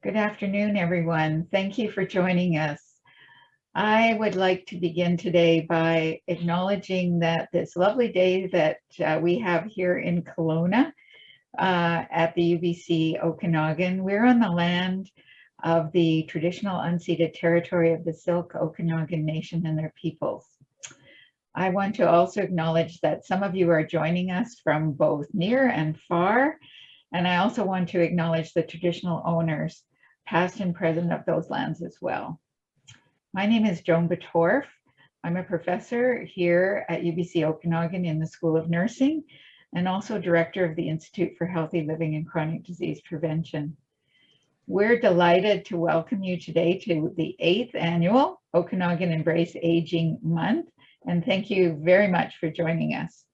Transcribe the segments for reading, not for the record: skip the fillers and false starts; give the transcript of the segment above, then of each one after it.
Good afternoon, everyone. Thank you for joining us. I would like to begin today by acknowledging that this lovely day that we have here in Kelowna at the UBC Okanagan, we're on the land of the traditional unceded territory of the Silk Okanagan Nation and their peoples. I want to also acknowledge that some of you are joining us from both near and far, and I also want to acknowledge the traditional owners, past and present, of those lands as well. My name is Joan Batorf. I'm a professor here at UBC Okanagan in the School of Nursing and also director of the Institute for Healthy Living and Chronic Disease Prevention. We're delighted to welcome you today to the 8th annual Okanagan Embrace Aging Month, and thank you very much for joining us.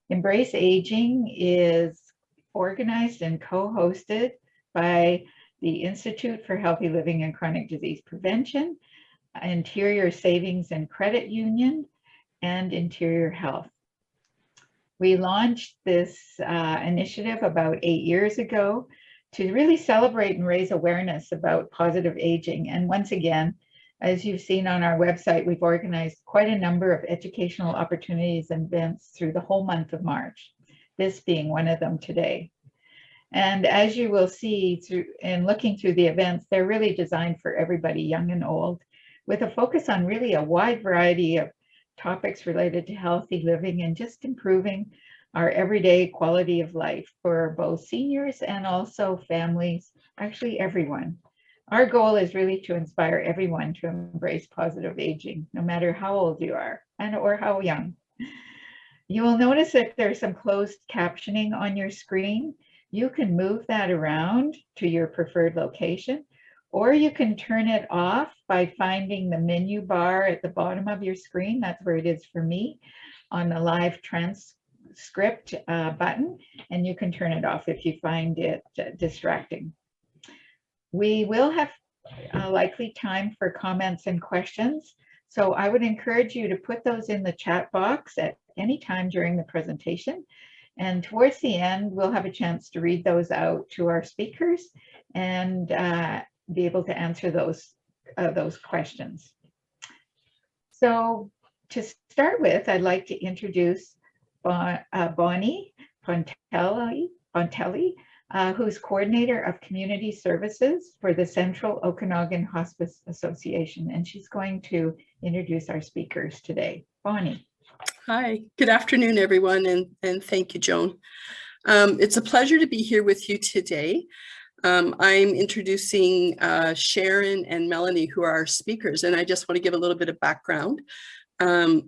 Embrace Aging is organized and co-hosted by the Institute for Healthy Living and Chronic Disease Prevention, Interior Savings and Credit Union, and Interior Health. We launched this initiative about 8 years ago to really celebrate and raise awareness about positive aging. And once again, as you've seen on our website, we've organized quite a number of educational opportunities and events through the whole month of March, this being one of them today. And as you will see in looking through the events, they're really designed for everybody, young and old, with a focus on really a wide variety of topics related to healthy living and just improving our everyday quality of life for both seniors and also families, actually everyone. Our goal is really to inspire everyone to embrace positive aging, no matter how old you are or how young. You will notice that there's some closed captioning on your screen. You can move that around to your preferred location, or you can turn it off by finding the menu bar at the bottom of your screen. That's where it is for me, on the live transcript button, and you can turn it off if you find it distracting. We will have likely time for comments and questions, so I would encourage you to put those in the chat box at any time during the presentation. And towards the end, we'll have a chance to read those out to our speakers and be able to answer those questions. So to start with, I'd like to introduce Bonnie Pontelli, who's coordinator of community services for the Central Okanagan Hospice Association, and she's going to introduce our speakers today. Bonnie. Hi, good afternoon, everyone, and thank you, Joan. It's a pleasure to be here with you today. I'm introducing Sharon and Melanie, who are our speakers, and I just want to give a little bit of background. In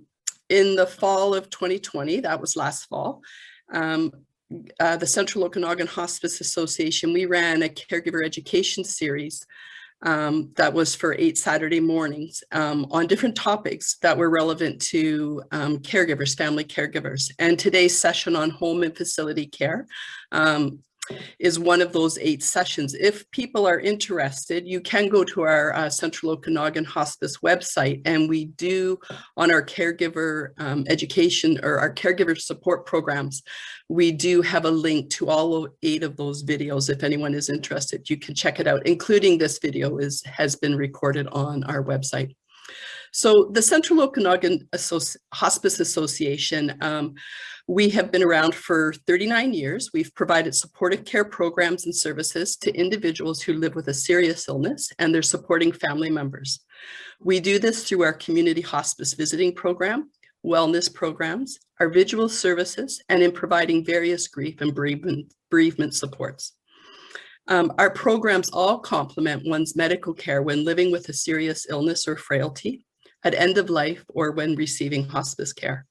the fall of 2020, that was last fall, the Central Okanagan Hospice Association, we ran a caregiver education series that was for 8 Saturday mornings on different topics that were relevant to caregivers, family caregivers. And today's session on home and facility care is one of those 8 sessions. If people are interested, you can go to our Central Okanagan Hospice website, and we do on our caregiver education or our caregiver support programs, we do have a link to all 8 of those videos. If anyone is interested, you can check it out, including this video has been recorded on our website. So the Central Okanagan Hospice Association, we have been around for 39 years. We've provided supportive care programs and services to individuals who live with a serious illness and their supporting family members. We do this through our community hospice visiting program, wellness programs, our visual services, and in providing various grief and bereavement supports. Our programs all complement one's medical care when living with a serious illness or frailty, at end of life, or when receiving hospice care.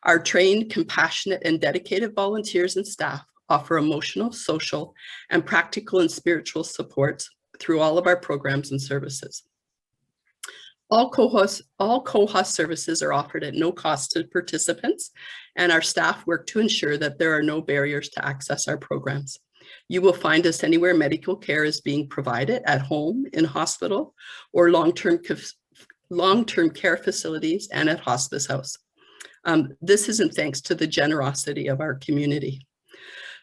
Our trained, compassionate, and dedicated volunteers and staff offer emotional, social, and practical and spiritual supports through all of our programs and services. All co-host services are offered at no cost to participants, and our staff work to ensure that there are no barriers to access our programs. You will find us anywhere medical care is being provided, at home, in hospital, or long-term care facilities, and at hospice house. This isn't thanks to the generosity of our community.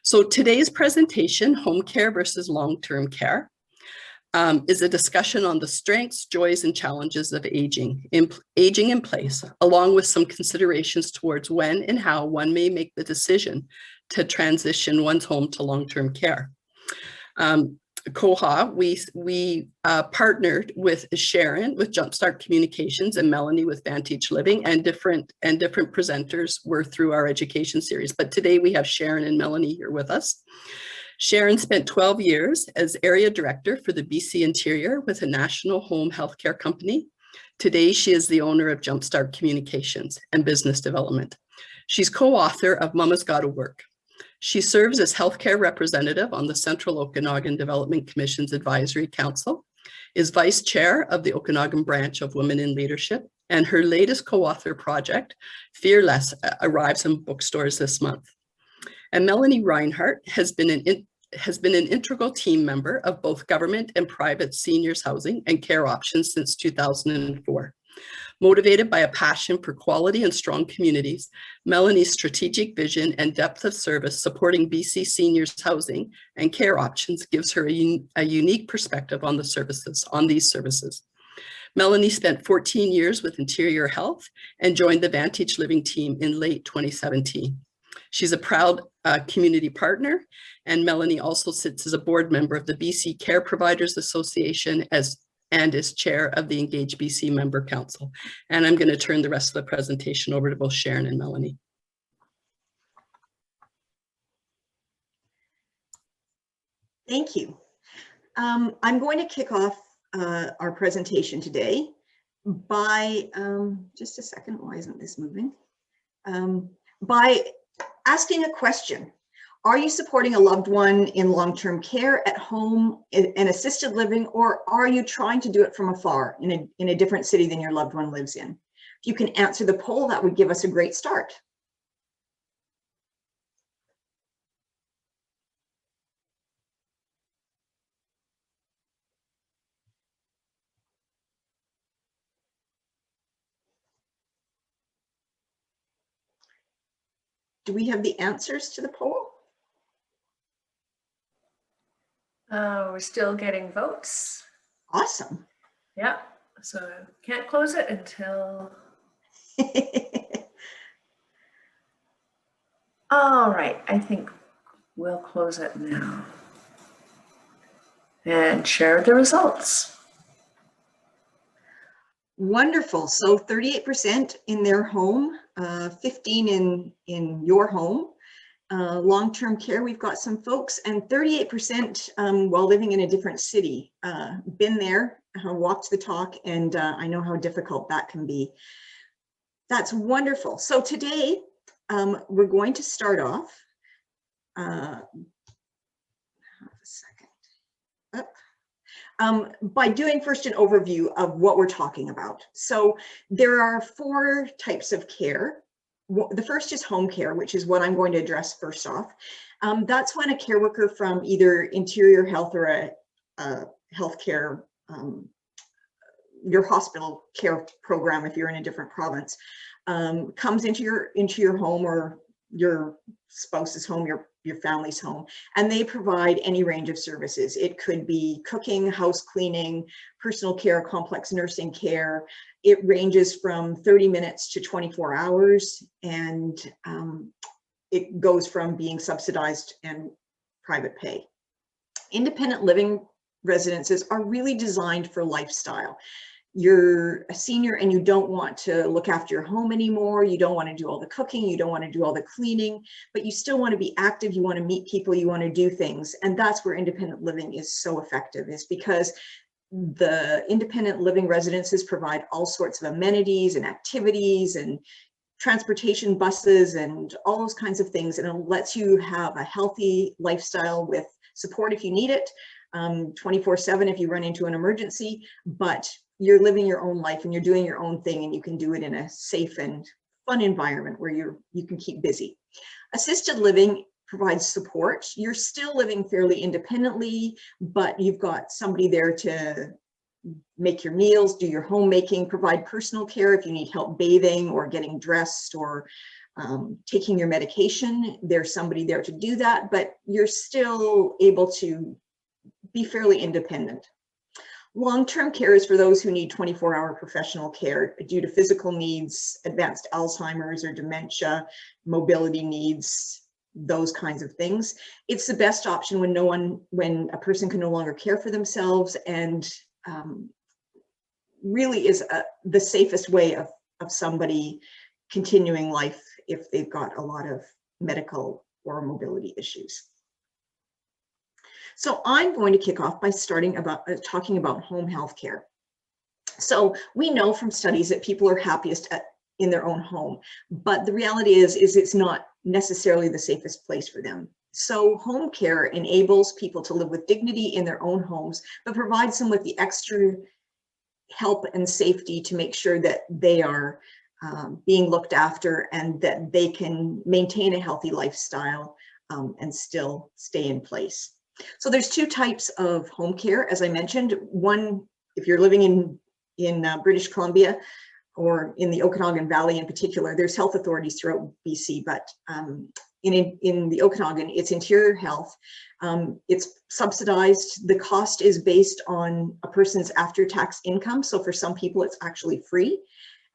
So today's presentation, home care versus long-term care. is a discussion on the strengths, joys, and challenges of aging in place, along with some considerations towards when and how one may make the decision to transition one's home to long-term care. Koha, we partnered with Sharon with JumpStart Communications and Melanie with Vantage Living, and different presenters were through our education series. But today we have Sharon and Melanie here with us. Sharon spent 12 years as area director for the BC Interior with a national home healthcare company. Today, she is the owner of JumpStart Communications and Business Development. She's co-author of Mama's Gotta Work. She serves as healthcare representative on the Central Okanagan Development Commission's Advisory Council, is vice chair of the Okanagan branch of Women in Leadership, and her latest co-author project, Fearless, arrives in bookstores this month. And Melanie Reinhardt has been an integral team member of both government and private seniors housing and care options since 2004. Motivated by a passion for quality and strong communities, Melanie's strategic vision and depth of service supporting BC seniors housing and care options gives her a unique perspective on these services. Melanie spent 14 years with Interior Health and joined the Vantage Living team in late 2017. She's a proud community partner, and Melanie also sits as a board member of the BC Care Providers Association and is chair of the Engage BC Member Council. And I'm going to turn the rest of the presentation over to both Sharon and Melanie. Thank you. I'm going to kick off our presentation today by, just a second, why isn't this moving? By asking a question. Are you supporting a loved one in long-term care at home and assisted living, or are you trying to do it from afar in a different city than your loved one lives in? If you can answer the poll, that would give us a great start. Do we have the answers to the poll? We're still getting votes. Awesome. Yeah, so can't close it until. All right, I think we'll close it now and share the results. Wonderful. So 38% in their home, 15 in your home. Long-term care, we've got some folks, and 38% while living in a different city. Been there, walked the talk, and I know how difficult that can be. That's wonderful. So today, we're going to start off, by doing first an overview of what we're talking about. So there are 4 types of care. The first is home care, which is what I'm going to address first off. That's when a care worker from either Interior Health or a healthcare, your hospital care program, if you're in a different province, comes into your home or your spouse's home, your family's home, and they provide any range of services. It could be cooking, house cleaning, personal care, complex nursing care. It ranges from 30 minutes to 24 hours, and it goes from being subsidized and private pay. Independent living residences are really designed for lifestyle. You're a senior and you don't want to look after your home anymore. You don't want to do all the cooking. You don't want to do all the cleaning, but you still want to be active. You want to meet people. You want to do things. And that's where independent living is so effective, is because the independent living residences provide all sorts of amenities and activities and transportation buses and all those kinds of things. And it lets you have a healthy lifestyle with support if you need it, 24/7 if you run into an emergency, but you're living your own life and you're doing your own thing, and you can do it in a safe and fun environment where you can keep busy. Assisted living provides support. You're still living fairly independently, but you've got somebody there to make your meals, do your homemaking, provide personal care if you need help bathing or getting dressed or taking your medication. There's somebody there to do that, but you're still able to be fairly independent. Long-term care is for those who need 24-hour professional care due to physical needs, advanced Alzheimer's or dementia, mobility needs, those kinds of things. It's the best option when a person can no longer care for themselves, and really is the safest way of somebody continuing life if they've got a lot of medical or mobility issues. So I'm going to kick off by talking about home health care. So we know from studies that people are happiest in their own home, but the reality is it's not necessarily the safest place for them. So home care enables people to live with dignity in their own homes, but provides them with the extra help and safety to make sure that they are being looked after and that they can maintain a healthy lifestyle and still stay in place. So there's two types of home care, as I mentioned. One, if you're living in British Columbia or in the Okanagan Valley in particular, there's health authorities throughout BC, but in the Okanagan, it's Interior Health. It's subsidized. The cost is based on a person's after-tax income. So for some people, it's actually free.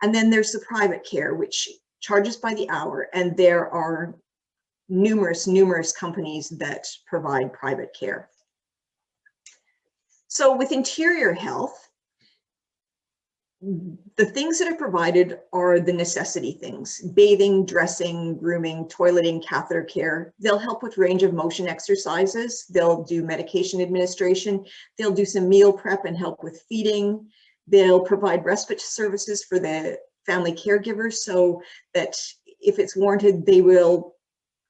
And then there's the private care, which charges by the hour. And there are numerous companies that provide private care. So with Interior Health, the things that are provided are the necessity things: bathing, dressing, grooming, toileting, catheter care. They'll help with range of motion exercises. They'll do medication administration. They'll do some meal prep and help with feeding. They'll provide respite services for the family caregivers so that if it's warranted, they will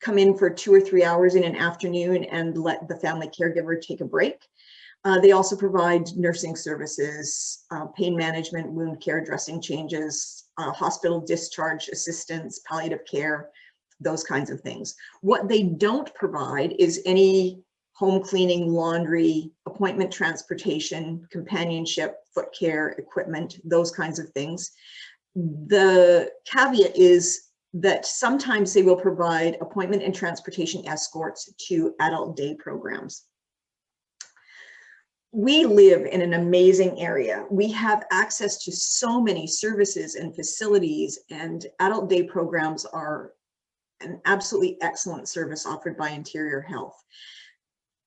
come in for 2 or 3 hours in an afternoon and let the family caregiver take a break. They also provide nursing services, pain management, wound care, dressing changes, hospital discharge assistance, palliative care, those kinds of things. What they don't provide is any home cleaning, laundry, appointment transportation, companionship, foot care, equipment, those kinds of things. The caveat is that sometimes they will provide appointment and transportation escorts to adult day programs. We live in an amazing area. We have access to so many services and facilities, and adult day programs are an absolutely excellent service offered by Interior Health.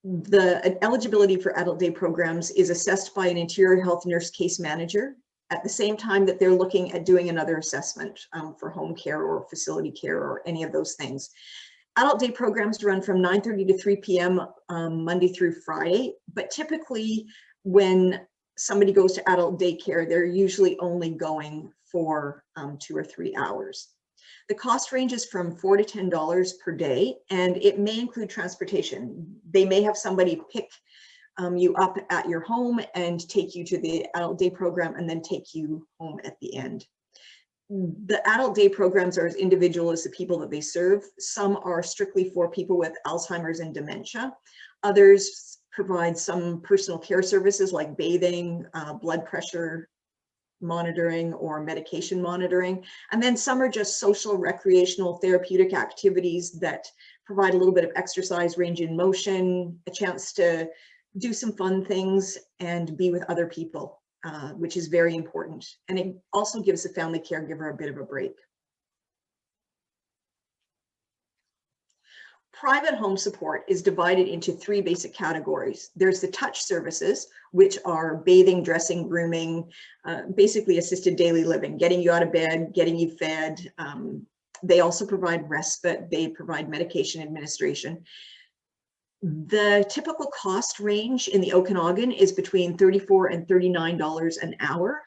The eligibility for adult day programs is assessed by an Interior Health nurse case manager at the same time that they're looking at doing another assessment for home care or facility care or any of those things. Adult day programs run from 9:30 to 3 p.m. Monday through Friday, but typically when somebody goes to adult daycare, they're usually only going for 2 or 3 hours. The cost ranges from $4 to $10 per day, and it may include transportation. They may have somebody pick you up at your home and take you to the adult day program and then take you home at the end. The adult day programs are as individual as the people that they serve. Some are strictly for people with Alzheimer's and dementia. Others provide some personal care services like bathing, blood pressure monitoring, or medication monitoring. And then some are just social, recreational, therapeutic activities that provide a little bit of exercise, range in motion, a chance to do some fun things and be with other people. Which is very important. And it also gives the family caregiver a bit of a break. Private home support is divided into 3 basic categories. There's the touch services, which are bathing, dressing, grooming, basically assisted daily living, getting you out of bed, getting you fed. They also provide respite. They provide medication administration. The typical cost range in the Okanagan is between $34 and $39 an hour.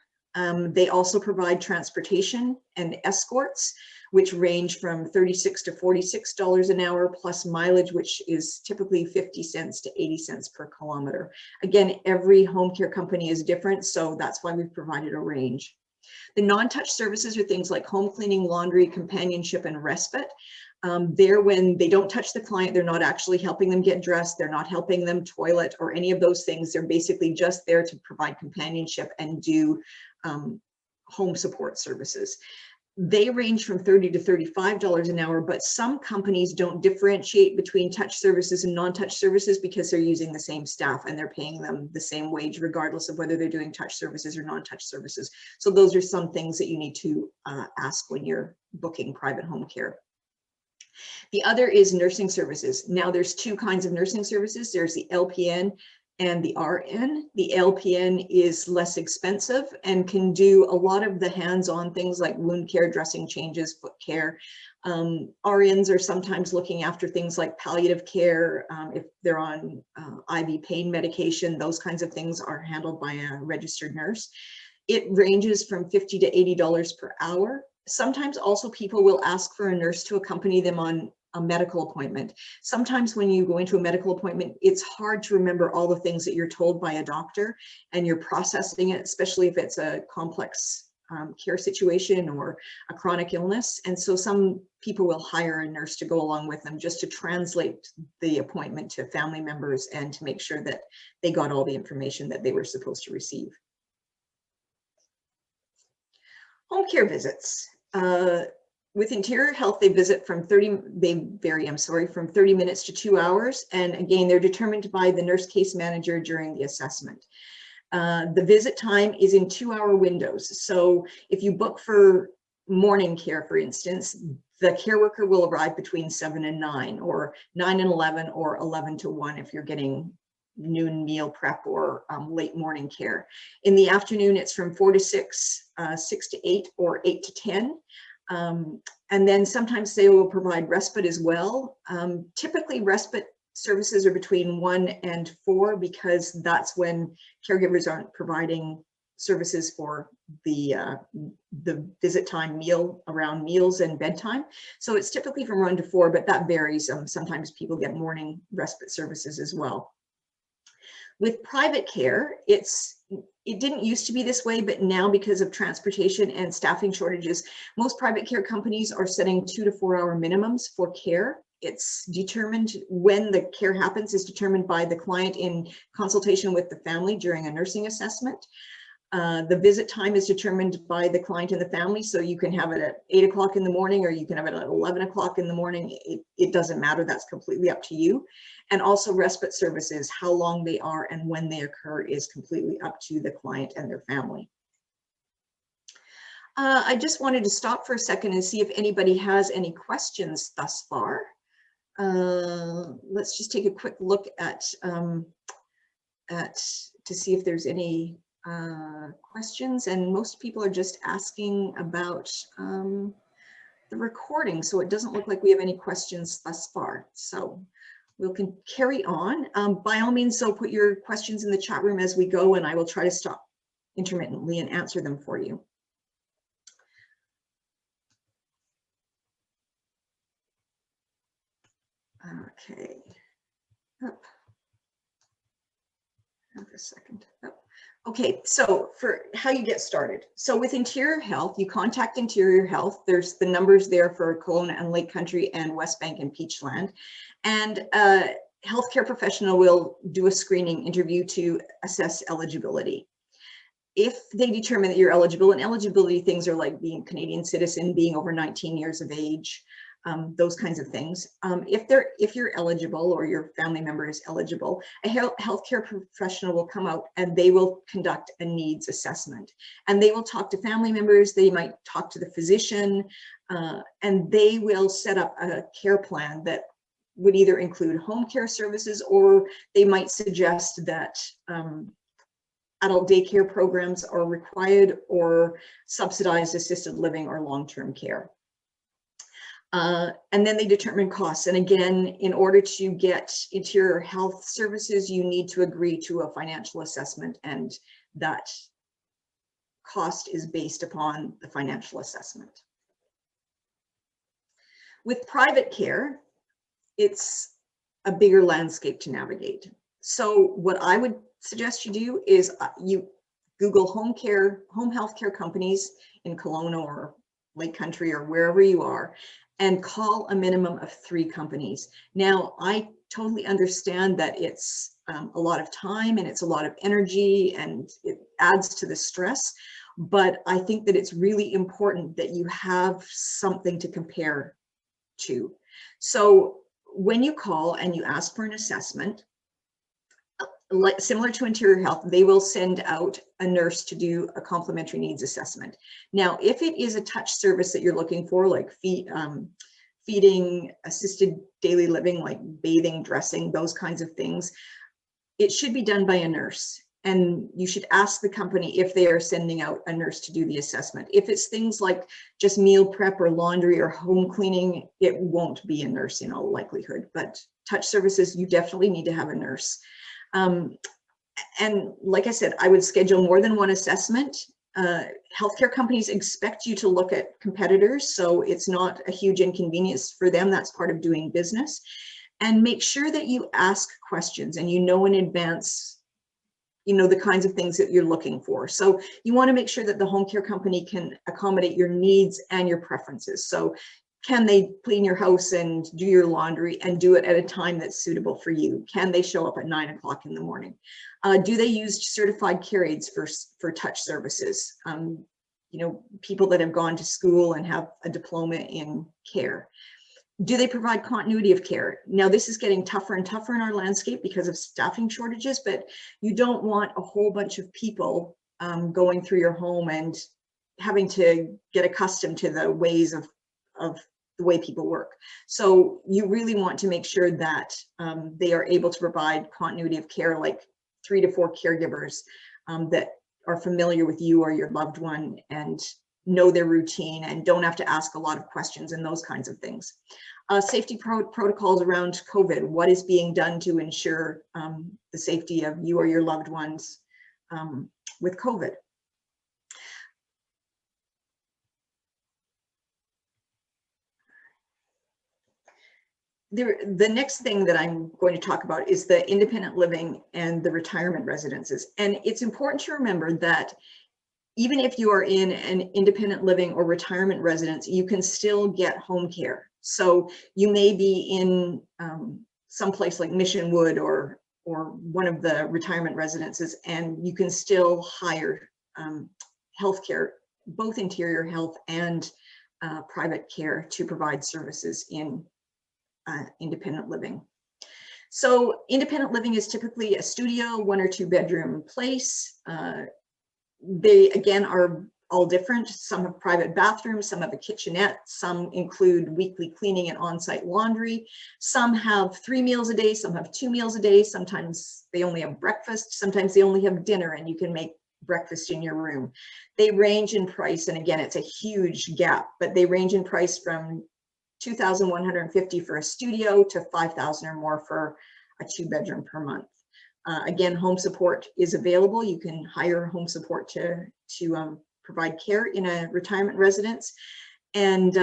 They also provide transportation and escorts, which range from $36 to $46 an hour, plus mileage, which is typically 50 cents to 80 cents per kilometer. Again, every home care company is different, so that's why we've provided a range. The non-touch services are things like home cleaning, laundry, companionship, and respite. There, when they don't touch the client, they're not actually helping them get dressed, they're not helping them toilet or any of those things. They're basically just there to provide companionship and do home support services. They range from $30 to $35 an hour, but some companies don't differentiate between touch services and non-touch services because they're using the same staff and they're paying them the same wage regardless of whether they're doing touch services or non-touch services. So those are some things that you need to ask when you're booking private home care. The other is nursing services. Now there's two kinds of nursing services. There's the LPN and the RN. The LPN is less expensive and can do a lot of the hands-on things like wound care, dressing changes, foot care. RNs are sometimes looking after things like palliative care. If they're on IV pain medication, those kinds of things are handled by a registered nurse. It ranges from $50 to $80 per hour. Sometimes also people will ask for a nurse to accompany them on a medical appointment. Sometimes when you go into a medical appointment, it's hard to remember all the things that you're told by a doctor and you're processing it, especially if it's a complex care situation or a chronic illness. And so some people will hire a nurse to go along with them just to translate the appointment to family members and to make sure that they got all the information that they were supposed to receive. Home care visits. With Interior Health, they vary, from 30 minutes to 2 hours. And again, they're determined by the nurse case manager during the assessment. The visit time is in 2-hour windows. So if you book for morning care, for instance, the care worker will arrive between 7 and 9, or 9 and 11, or 11 to 1 if you're getting noon meal prep or late morning care. In the afternoon, it's from 4 to 6, 6 to 8, or 8 to 10. And then sometimes they will provide respite as well. Typically respite services are between 1 and 4 because that's when caregivers aren't providing services for the visit time meal around meals and bedtime. So it's typically from 1 to 4, but that varies. Sometimes people get morning respite services as well. With private care, it didn't used to be this way, but now because of transportation and staffing shortages, most private care companies are setting 2 to 4 hour minimums for care. It's determined when the care happens is determined by the client in consultation with the family during a nursing assessment. The visit time is determined by the client and the family. So you can have it at 8 o'clock in the morning, or you can have it at 11 o'clock in the morning. It doesn't matter. That's completely up to you. And also respite services, how long they are and when they occur is completely up to the client and their family. I just wanted to stop for a second and see if anybody has any questions thus far. Let's just take a quick look at to see if there's any questions, and most people are just asking about the recording, so it doesn't look like we have any questions thus far. So we'll carry on. By all means, so put your questions in the chat room as we go, and I will try to stop intermittently and answer them for you. Okay. Up. Have a second. Up. Okay, so for how you get started. So with Interior Health, you contact Interior Health. There's the numbers there for Kelowna and Lake Country and West Bank and Peachland. And a healthcare professional will do a screening interview to assess eligibility. If they determine that you're eligible, and eligibility things are like being a Canadian citizen, being over 19 years of age, those kinds of things. If you're eligible or your family member is eligible, a healthcare professional will come out and they will conduct a needs assessment. And they will talk to family members, they might talk to the physician, and they will set up a care plan that would either include home care services, or they might suggest that adult daycare programs are required, or subsidized assisted living or long-term care. And then they determine costs. And again, in order to get Interior Health services, you need to agree to a financial assessment, and that cost is based upon the financial assessment. With private care, it's a bigger landscape to navigate. So what I would suggest you do is you Google home health care companies in Kelowna or Lake Country or wherever you are, and call a minimum of 3 companies. Now, I totally understand that it's a lot of time and it's a lot of energy and it adds to the stress. but I think that it's really important that you have something to compare to. So when you call and you ask for an assessment, like similar to interior health, they will send out a nurse to do a complementary needs assessment. Now, if it is a touch service that you're looking for, like feeding, assisted daily living, like bathing, dressing, those kinds of things, it should be done by a nurse. And you should ask the company if they are sending out a nurse to do the assessment. If it's things like just meal prep or laundry or home cleaning, it won't be a nurse in all likelihood. But touch services, you definitely need to have a nurse. And like I said, I would schedule more than one assessment. Healthcare companies expect you to look at competitors, so it's not a huge inconvenience for them. That's part of doing business. And make sure that you ask questions and you know in advance, you know, the kinds of things that you're looking for. So you want to make sure that the home care company can accommodate your needs and your preferences. So can they clean your house and do your laundry and do it at a time that's suitable for you? Can they show up at 9 o'clock in the morning? Do they use certified care aides for touch services? You know, people that have gone to school and have a diploma in care. Do they provide continuity of care? Now, this is getting tougher and tougher in our landscape because of staffing shortages, but you don't want a whole bunch of people going through your home and having to get accustomed to the ways of the way people work. So you really want to make sure that they are able to provide continuity of care, like 3 to 4 caregivers that are familiar with you or your loved one and know their routine and don't have to ask a lot of questions and those kinds of things. Safety protocols around COVID. What is being done to ensure the safety of you or your loved ones with COVID? The next thing that I'm going to talk about is the independent living and the retirement residences. And it's important to remember that even if you are in an independent living or retirement residence, you can still get home care. So you may be in someplace like Mission Wood or one of the retirement residences, and you can still hire healthcare, both interior health and private care, to provide services in independent living. So independent living is typically a studio, 1 or 2 bedroom place. They again are all different. Some have private bathrooms, some have a kitchenette, some include weekly cleaning and on-site laundry. Some have 3 meals a day, some have 2 meals a day. Sometimes they only have breakfast, sometimes they only have dinner and you can make breakfast in your room. They range in price, and again, it's a huge gap, but they range in price from $2,150 for a studio to $5,000 or more for a 2-bedroom per month. Again, home support is available. You can hire home support to provide care in a retirement residence. And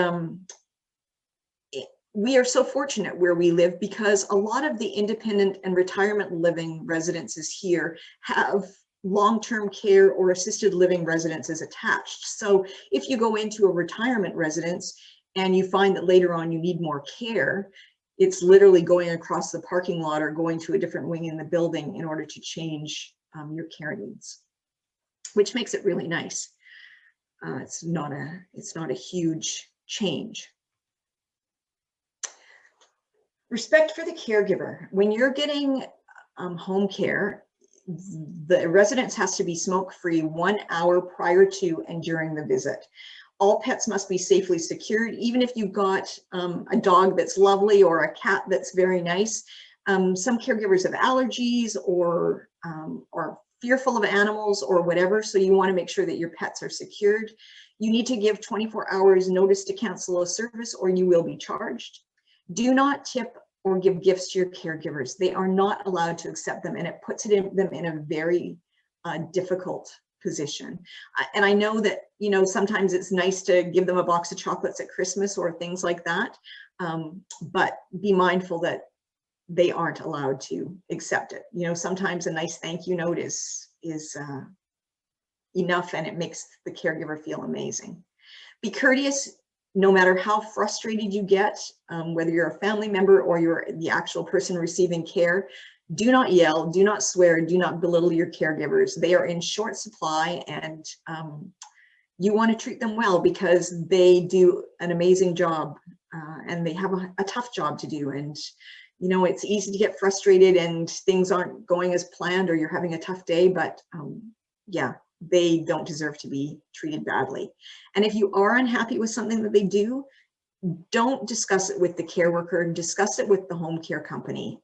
we are so fortunate where we live because a lot of the independent and retirement living residences here have long-term care or assisted living residences attached. So if you go into a retirement residence and you find that later on you need more care, it's literally going across the parking lot or going to a different wing in the building in order to change your care needs, which makes it really nice. It's not a huge change. Respect for the caregiver. When you're getting home care, the residence has to be smoke-free 1 hour prior to and during the visit. All pets must be safely secured, even if you've got a dog that's lovely or a cat that's very nice. Some caregivers have allergies or are fearful of animals or whatever, so you want to make sure that your pets are secured. You need to give 24 hours notice to cancel a service or you will be charged. Do not tip or give gifts to your caregivers. They are not allowed to accept them, and it puts them in a very difficult position. And I know that, you know, sometimes it's nice to give them a box of chocolates at Christmas or things like that, but be mindful that they aren't allowed to accept it. You know, sometimes a nice thank you note is enough, and it makes the caregiver feel amazing. Be courteous, no matter how frustrated you get, whether you're a family member or you're the actual person receiving care. Do not yell, do not swear, do not belittle your caregivers. They are in short supply, and you want to treat them well because they do an amazing job, and they have a tough job to do. And you know, it's easy to get frustrated and things aren't going as planned, or you're having a tough day, but yeah, they don't deserve to be treated badly. And if you are unhappy with something that they do, don't discuss it with the care worker, discuss it with the home care company.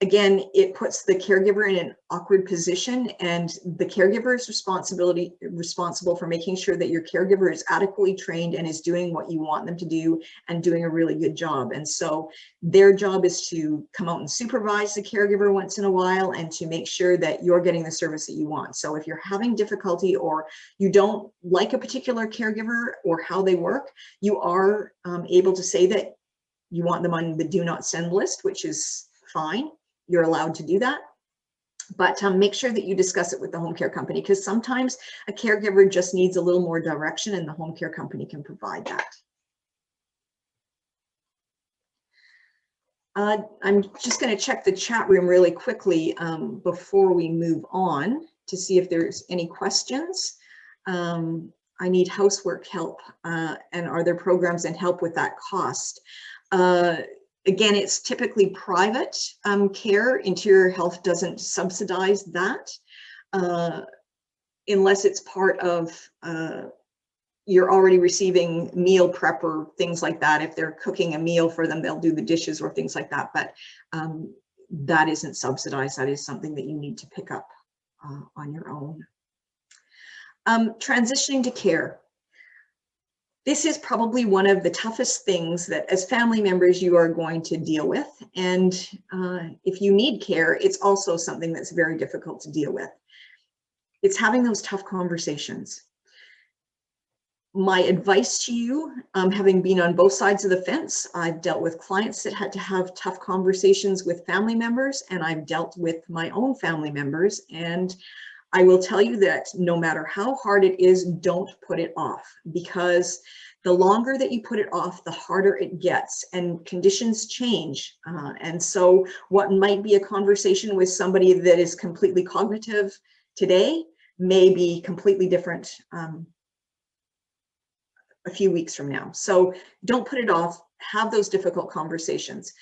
Again, it puts the caregiver in an awkward position, and the caregiver is responsible for making sure that your caregiver is adequately trained and is doing what you want them to do and doing a really good job. And so their job is to come out and supervise the caregiver once in a while and to make sure that you're getting the service that you want. So if you're having difficulty or you don't like a particular caregiver or how they work, you are able to say that you want them on the do not send list, which is fine. You're allowed to do that, but make sure that you discuss it with the home care company, because sometimes a caregiver just needs a little more direction and the home care company can provide that. I'm just going to check the chat room really quickly before we move on to see if there's any questions. I need housework help, and are there programs and help with that cost? Again, it's typically private care. Interior Health doesn't subsidize that unless it's part of you're already receiving meal prep or things like that. If they're cooking a meal for them, they'll do the dishes or things like that. But that isn't subsidized. That is something that you need to pick up on your own. Transitioning to care. This is probably one of the toughest things that as family members you are going to deal with. And if you need care, it's also something that's very difficult to deal with. It's having those tough conversations. My advice to you, having been on both sides of the fence, I've dealt with clients that had to have tough conversations with family members, and I've dealt with my own family members. And I will tell you that no matter how hard it is, don't put it off, because the longer that you put it off, the harder it gets, and conditions change. And so what might be a conversation with somebody that is completely cognitive today may be completely different a few weeks from now. So don't put it off, have those difficult conversations.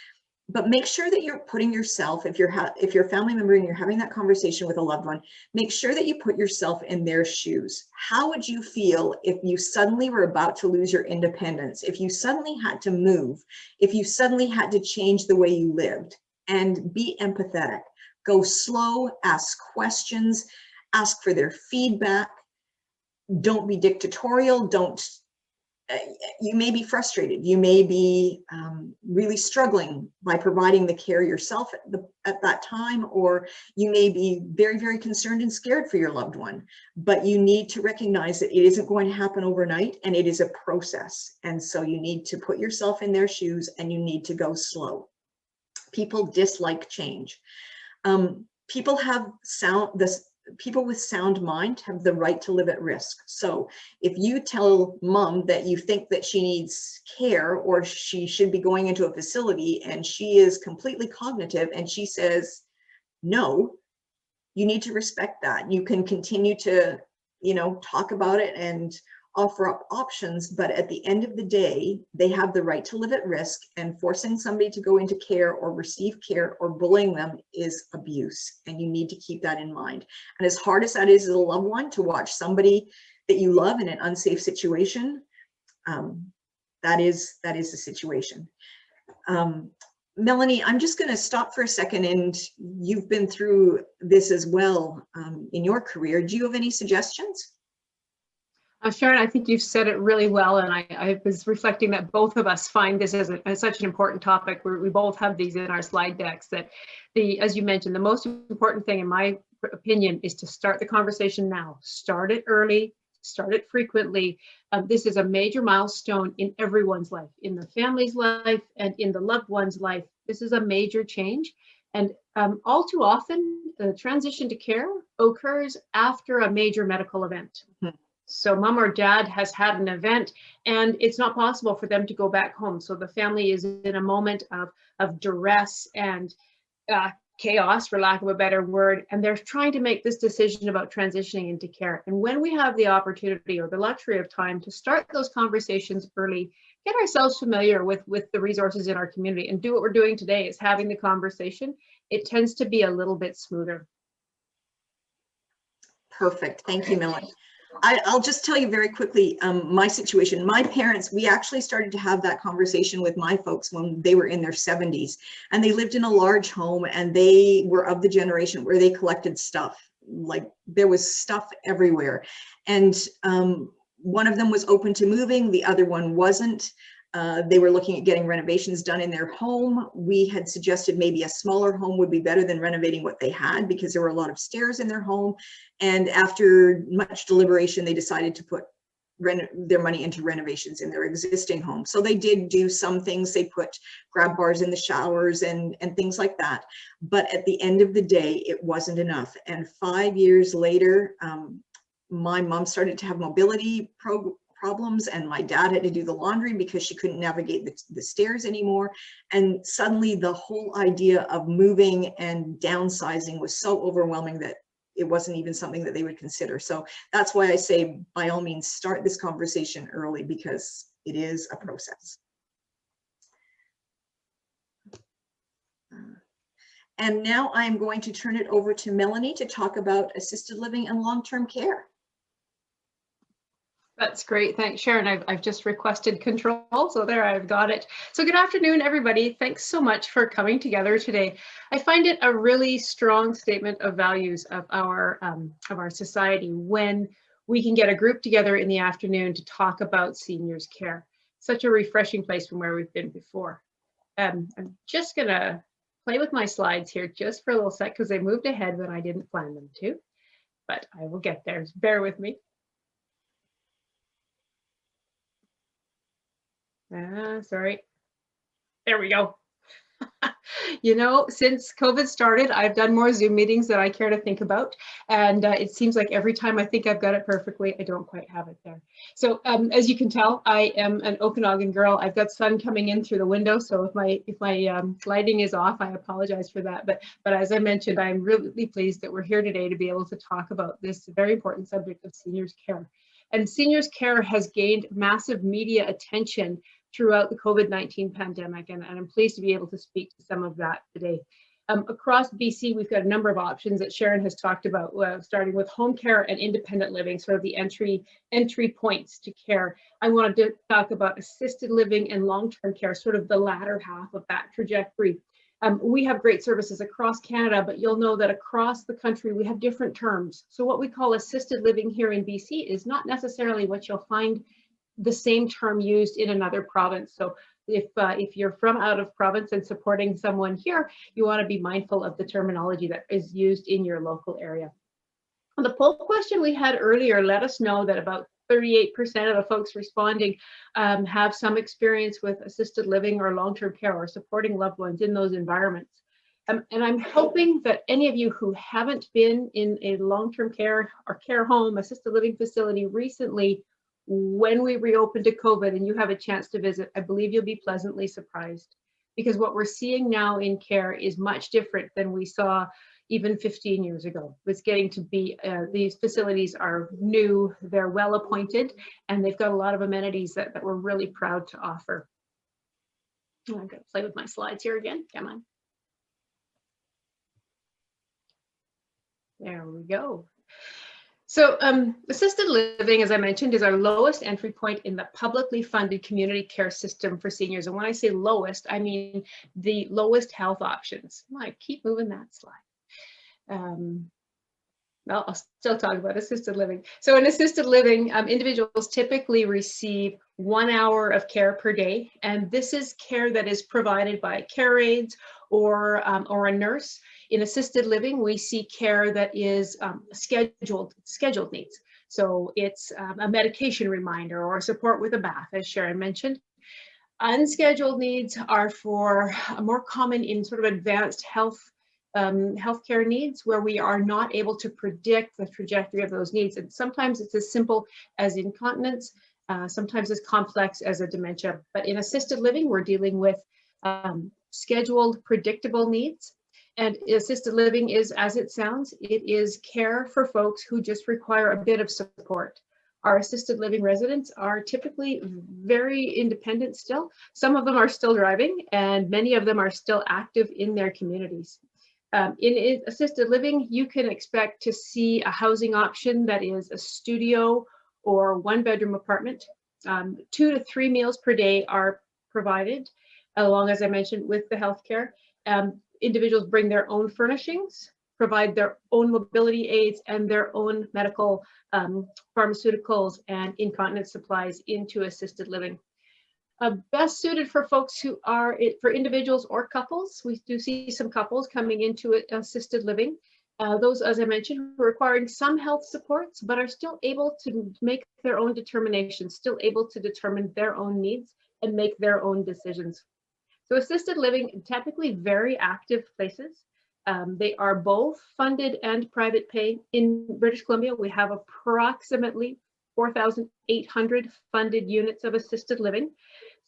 But make sure that you're putting yourself, if you're a family member and you're having that conversation with a loved one, make sure that you put yourself in their shoes. How would you feel if you suddenly were about to lose your independence, if you suddenly had to move, if you suddenly had to change the way you lived? And be empathetic. Go slow, ask questions, ask for their feedback. Don't be dictatorial. You may be frustrated. You may be really struggling by providing the care yourself at that time, or you may be very, very concerned and scared for your loved one. But you need to recognize that it isn't going to happen overnight, and it is a process. And so you need to put yourself in their shoes, and you need to go slow. People dislike change. People with sound mind have the right to live at risk. So if you tell mom that you think that she needs care or she should be going into a facility and she is completely cognitive and she says no, you need to respect that. You can continue to, talk about it and offer up options, but at the end of the day, they have the right to live at risk, and forcing somebody to go into care or receive care or bullying them is abuse, and you need to keep that in mind. And as hard as that is as a loved one to watch somebody that you love in an unsafe situation, that is the situation. Melanie, I'm just going to stop for a second, and you've been through this as well in your career. Do you have any suggestions? Sharon, I think you've said it really well, and I was reflecting that both of us find this as such an important topic. We both have these in our slide decks. That as you mentioned, the most important thing, in my opinion, is to start the conversation now. Start it early. Start it frequently. This is a major milestone in everyone's life, in the family's life, and in the loved one's life. This is a major change, and all too often, the transition to care occurs after a major medical event. Mm-hmm. So mom or dad has had an event and it's not possible for them to go back home. So the family is in a moment of duress and chaos, for lack of a better word, and they're trying to make this decision about transitioning into care. And when we have the opportunity or the luxury of time to start those conversations early, get ourselves familiar with the resources in our community and do what we're doing today, is having the conversation, it tends to be a little bit smoother. Perfect. Thank you, Melanie. I'll just tell you very quickly, my situation. My parents, we actually started to have that conversation with my folks when they were in their 70s, and they lived in a large home, and they were of the generation where they collected stuff. Like, there was stuff everywhere. And one of them was open to moving, the other one wasn't. They were looking at getting renovations done in their home. We had suggested maybe a smaller home would be better than renovating what they had, because there were a lot of stairs in their home. And after much deliberation, they decided to put their money into renovations in their existing home. So they did do some things. They put grab bars in the showers and things like that. But at the end of the day, it wasn't enough. And 5 years later, my mom started to have mobility problems, and my dad had to do the laundry because she couldn't navigate the stairs anymore. And suddenly the whole idea of moving and downsizing was so overwhelming that it wasn't even something that they would consider. So that's why I say, by all means, start this conversation early, because it is a process. And now I'm going to turn it over to Melanie to talk about assisted living and long-term care. That's great. Thanks, Sharon. I've just requested control, so there, I've got it. So good afternoon, everybody. Thanks so much for coming together today. I find it a really strong statement of values of our society when we can get a group together in the afternoon to talk about seniors care. Such a refreshing place from where we've been before. I'm just gonna play with my slides here just for a little sec, because they moved ahead when I didn't plan them to, but I will get there. Bear with me. Sorry. There we go. You know, since COVID started, I've done more Zoom meetings than I care to think about. And it seems like every time I think I've got it perfectly, I don't quite have it there. So as you can tell, I am an Okanagan girl. I've got sun coming in through the window. So if my lighting is off, I apologize for that. But as I mentioned, I'm really pleased that we're here today to be able to talk about this very important subject of seniors care. And seniors care has gained massive media attention throughout the COVID-19 pandemic, and I'm pleased to be able to speak to some of that today. Across BC, we've got a number of options that Sharon has talked about, starting with home care and independent living, sort of the entry points to care. I wanted to talk about assisted living and long-term care, sort of the latter half of that trajectory. We have great services across Canada, but you'll know that across the country, we have different terms. So what we call assisted living here in BC is not necessarily what you'll find the same term used in another province. So if you're from out of province and supporting someone here, you want to be mindful of the terminology that is used in your local area. On the poll question we had earlier let us know that about 38% of the folks responding have some experience with assisted living or long-term care or supporting loved ones in those environments. And I'm hoping that any of you who haven't been in a long-term care or care home, assisted living facility recently, when we reopened to COVID and you have a chance to visit, I believe you'll be pleasantly surprised, because what we're seeing now in care is much different than we saw even 15 years ago. It's getting to be, these facilities are new, they're well appointed, and they've got a lot of amenities that we're really proud to offer. I'm going to play with my slides here again, come on. There we go. So assisted living, as I mentioned, is our lowest entry point in the publicly funded community care system for seniors. And when I say lowest, I mean the lowest health options. I keep moving that slide. Well, I'll still talk about assisted living. So in assisted living, individuals typically receive 1 hour of care per day. And this is care that is provided by care aides or a nurse. In assisted living, we see care that is scheduled needs. So it's a medication reminder or support with a bath, as Sharon mentioned. Unscheduled needs are more common in sort of advanced healthcare needs, where we are not able to predict the trajectory of those needs. And sometimes it's as simple as incontinence, sometimes as complex as a dementia. But in assisted living, we're dealing with scheduled, predictable needs. And assisted living is, as it sounds, it is care for folks who just require a bit of support. Our assisted living residents are typically very independent still. Some of them are still driving, and many of them are still active in their communities. In assisted living, you can expect to see a housing option that is a studio or 1-bedroom apartment. 2 to 3 meals per day are provided, along, as I mentioned, with the healthcare. Individuals bring their own furnishings, provide their own mobility aids and their own medical pharmaceuticals and incontinence supplies into assisted living. Best suited for folks who are, for individuals or couples. We do see some couples coming into assisted living. Those, as I mentioned, are requiring some health supports, but are still able to make their own determinations, still able to determine their own needs and make their own decisions. So assisted living, typically very active places. They are both funded and private pay. In British Columbia, we have approximately 4,800 funded units of assisted living.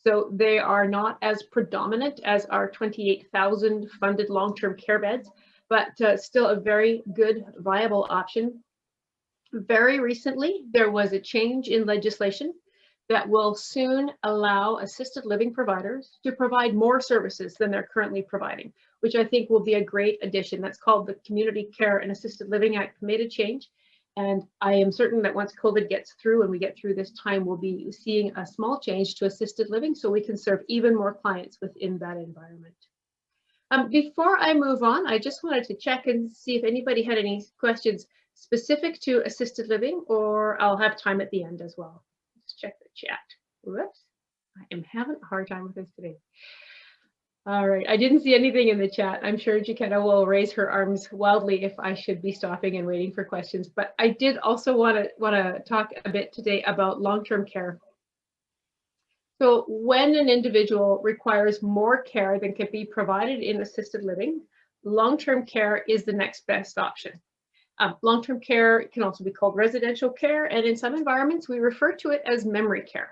So they are not as predominant as our 28,000 funded long-term care beds, but still a very good, viable option. Very recently, there was a change in legislation that will soon allow assisted living providers to provide more services than they're currently providing, which I think will be a great addition. That's called the Community Care and Assisted Living Act, made a change. And I am certain that once COVID gets through and we get through this time, we'll be seeing a small change to assisted living so we can serve even more clients within that environment. Before I move on, I just wanted to check and see if anybody had any questions specific to assisted living, or I'll have time at the end as well. Let's check the chat. Whoops, I am having a hard time with this today. All right, I didn't see anything in the chat. I'm sure Jaquetta will raise her arms wildly if I should be stopping and waiting for questions. But I did also want to talk a bit today about long-term care. So when an individual requires more care than can be provided in assisted living, long-term care is the next best option. Long-term care can also be called residential care, and in some environments we refer to it as memory care.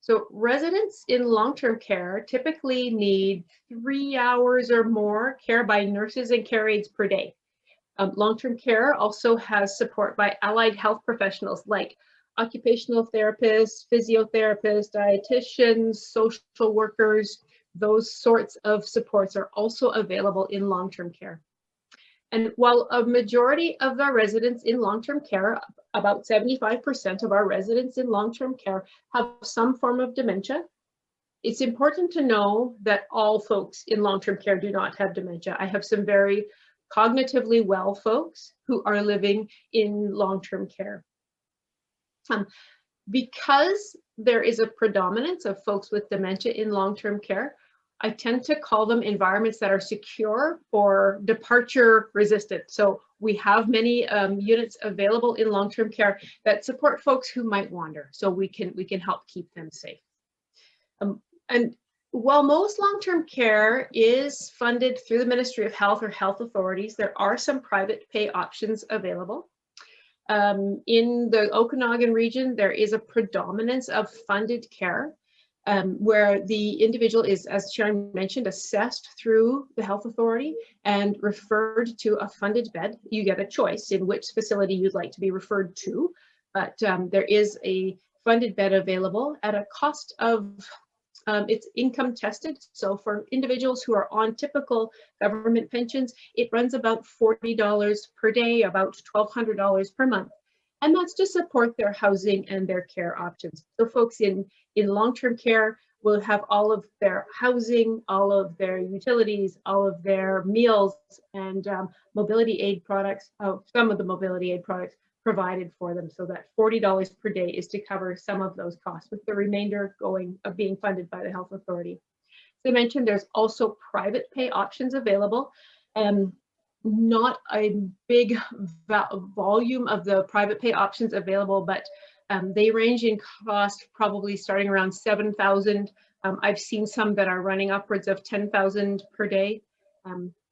So residents in long-term care typically need 3 hours or more care by nurses and care aides per day. Long-term care also has support by allied health professionals like occupational therapists, physiotherapists, dietitians, social workers. Those sorts of supports are also available in long-term care. And while a majority of our residents in long-term care, about 75% of our residents in long-term care have some form of dementia, it's important to know that all folks in long-term care do not have dementia. I have some very cognitively well folks who are living in long-term care. Because there is a predominance of folks with dementia in long-term care, I tend to call them environments that are secure or departure resistant. So we have many units available in long-term care that support folks who might wander, so we can help keep them safe. And while most long-term care is funded through the Ministry of Health or health authorities, there are some private pay options available. In the Okanagan region, there is a predominance of funded care, where the individual is, as Sharon mentioned, assessed through the health authority and referred to a funded bed. You get a choice in which facility you'd like to be referred to, but there is a funded bed available at a cost of, it's income tested. So for individuals who are on typical government pensions, it runs about $40 per day, about $1,200 per month. And that's to support their housing and their care options. So folks in long-term care will have all of their housing, all of their utilities, all of their meals, and mobility aid products, some of the mobility aid products provided for them. So that $40 per day is to cover some of those costs, with the remainder being funded by the health authority. As I mentioned, there's also private pay options available. Not a big volume of the private pay options available, but they range in cost, probably starting around $7,000. I've seen some that are running upwards of $10,000 per day.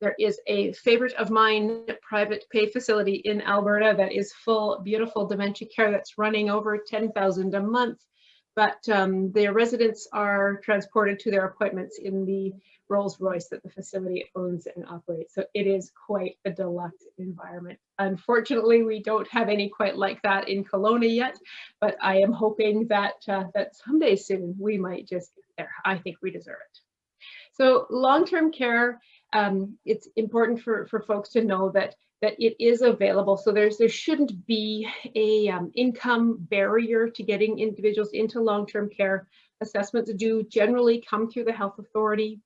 There is a favorite of mine private pay facility in Alberta that is full, beautiful dementia care that's running over $10,000 a month. but their residents are transported to their appointments in the Rolls-Royce that the facility owns and operates. So it is quite a deluxe environment. Unfortunately, we don't have any quite like that in Kelowna yet, but I am hoping that that someday soon we might just get there. I think we deserve it. So long-term care, it's important for folks to know that it is available. So there shouldn't be a income barrier to getting individuals into long-term care. Assessments do generally come through the health authority.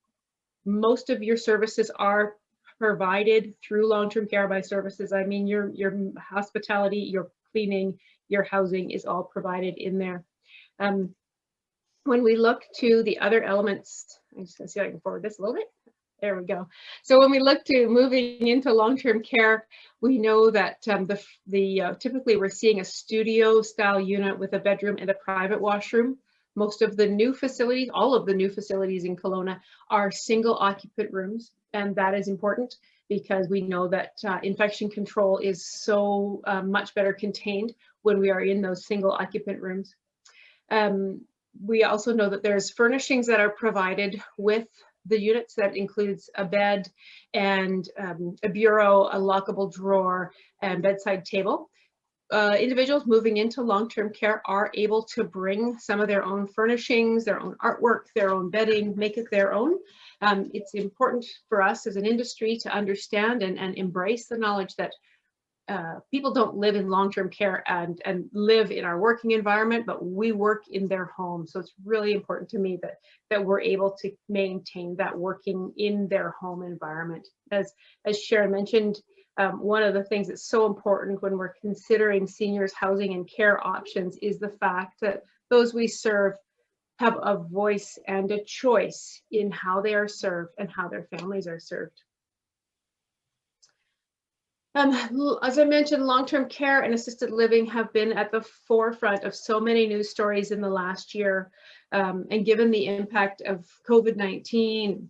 Most of your services are provided through long-term care by services. I mean, your hospitality, your cleaning, your housing is all provided in there. When we look to the other elements, I'm just gonna see if I can forward this a little bit. There we go. So when we look to moving into long-term care, we know that typically we're seeing a studio-style unit with a bedroom and a private washroom. Most of the new facilities, all of the new facilities in Kelowna are single occupant rooms, and that is important because we know that infection control is so much better contained when we are in those single occupant rooms. We also know that there's furnishings that are provided with the units that includes a bed and a bureau, a lockable drawer, and bedside table. Individuals moving into long-term care are able to bring some of their own furnishings, their own artwork, their own bedding, make it their own. It's important for us as an industry to understand and embrace the knowledge that people don't live in long-term care and live in our working environment, but we work in their home. So it's really important to me that we're able to maintain that working in their home environment. As Sharon mentioned, one of the things that's so important when we're considering seniors housing and care options is the fact that those we serve have a voice and a choice in how they are served and how their families are served. As I mentioned, long-term care and assisted living have been at the forefront of so many news stories in the last year. And given the impact of COVID-19,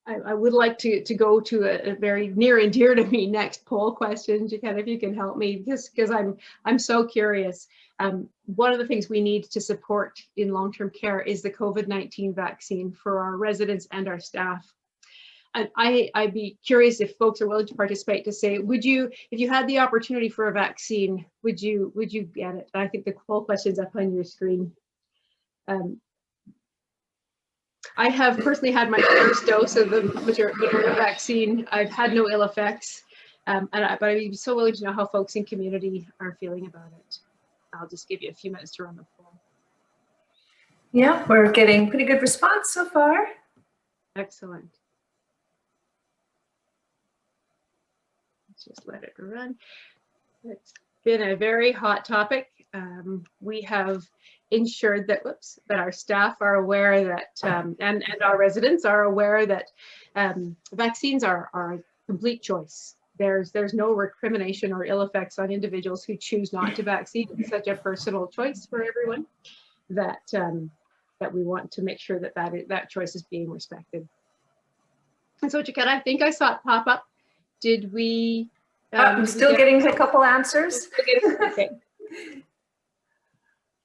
I would like to go to a very near and dear to me next poll question, Jaquette, if you can help me, just because I'm so curious. One of the things we need to support in long-term care is the COVID-19 vaccine for our residents and our staff. And I'd be curious if folks are willing to participate to say, would you, if you had the opportunity for a vaccine, would you get it? I think the poll question's up on your screen. I have personally had my first dose of the Moderna vaccine. I've had no ill effects, but I'd be so willing to know how folks in community are feeling about it. I'll just give you a few minutes to run the poll. Yeah, we're getting pretty good response so far. Excellent. Let's just let it run. It's been a very hot topic. We have ensured that, that our staff are aware that, and our residents are aware that vaccines are a complete choice. There's no recrimination or ill effects on individuals who choose not to vaccinate. It's such a personal choice for everyone that that we want to make sure that that choice is being respected. And so, Jaquette, I think I saw it pop up. Did we? I'm still getting a couple answers. Okay.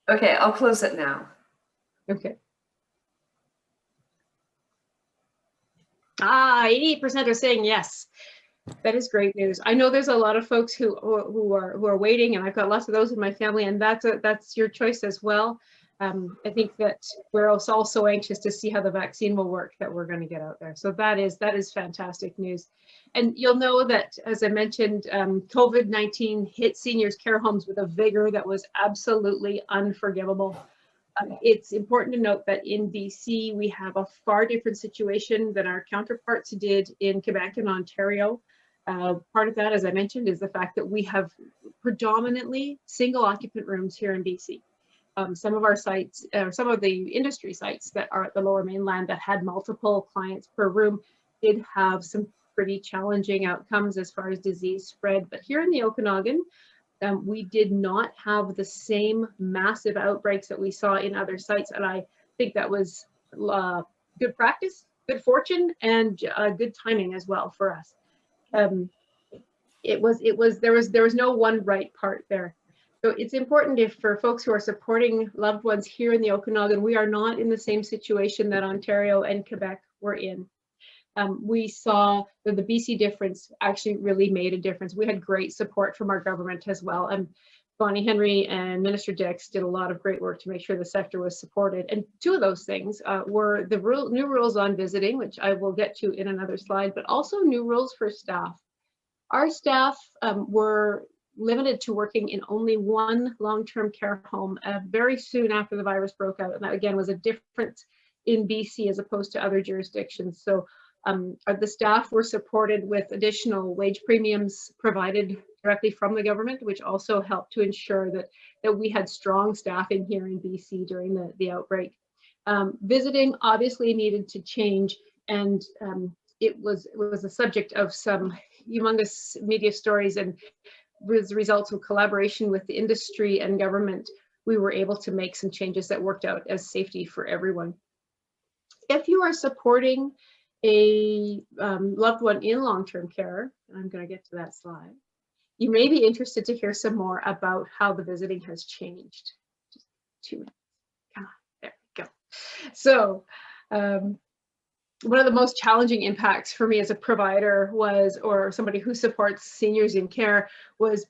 Okay, I'll close it now. Okay. 88% are saying yes. That is great news. I know there's a lot of folks who are waiting, and I've got lots of those in my family, and that's your choice as well. I think that we're also so anxious to see how the vaccine will work that we're going to get out there. So that is fantastic news. And you'll know that, as I mentioned, COVID-19 hit seniors care homes with a vigor that was absolutely unforgivable. It's important to note that in BC, we have a far different situation than our counterparts did in Quebec and Ontario. Part of that, as I mentioned, is the fact that we have predominantly single occupant rooms here in BC. Some of our sites, some of the industry sites that are at the Lower Mainland that had multiple clients per room did have some pretty challenging outcomes as far as disease spread. But here in the Okanagan, we did not have the same massive outbreaks that we saw in other sites. And I think that was good practice, good fortune, and good timing as well for us. There was no one right part there. So it's important for folks who are supporting loved ones here in the Okanagan, we are not in the same situation that Ontario and Quebec were in. We saw that the BC difference actually really made a difference. We had great support from our government as well. And Bonnie Henry and Minister Dix did a lot of great work to make sure the sector was supported. And two of those things were the new rules on visiting, which I will get to in another slide, but also new rules for staff. Our staff were limited to working in only one long-term care home very soon after the virus broke out. And that again was a difference in BC as opposed to other jurisdictions. So the staff were supported with additional wage premiums provided directly from the government, which also helped to ensure that we had strong staffing here in BC during the outbreak. Visiting obviously needed to change, and it was the subject of some humongous media stories, and as a result of collaboration with the industry and government, we were able to make some changes that worked out as safety for everyone. If you are supporting a loved one in long-term care, and I'm going to get to that slide, you may be interested to hear some more about how the visiting has changed. Just 2 minutes. There we go. So one of the most challenging impacts for me as a provider or somebody who supports seniors in care was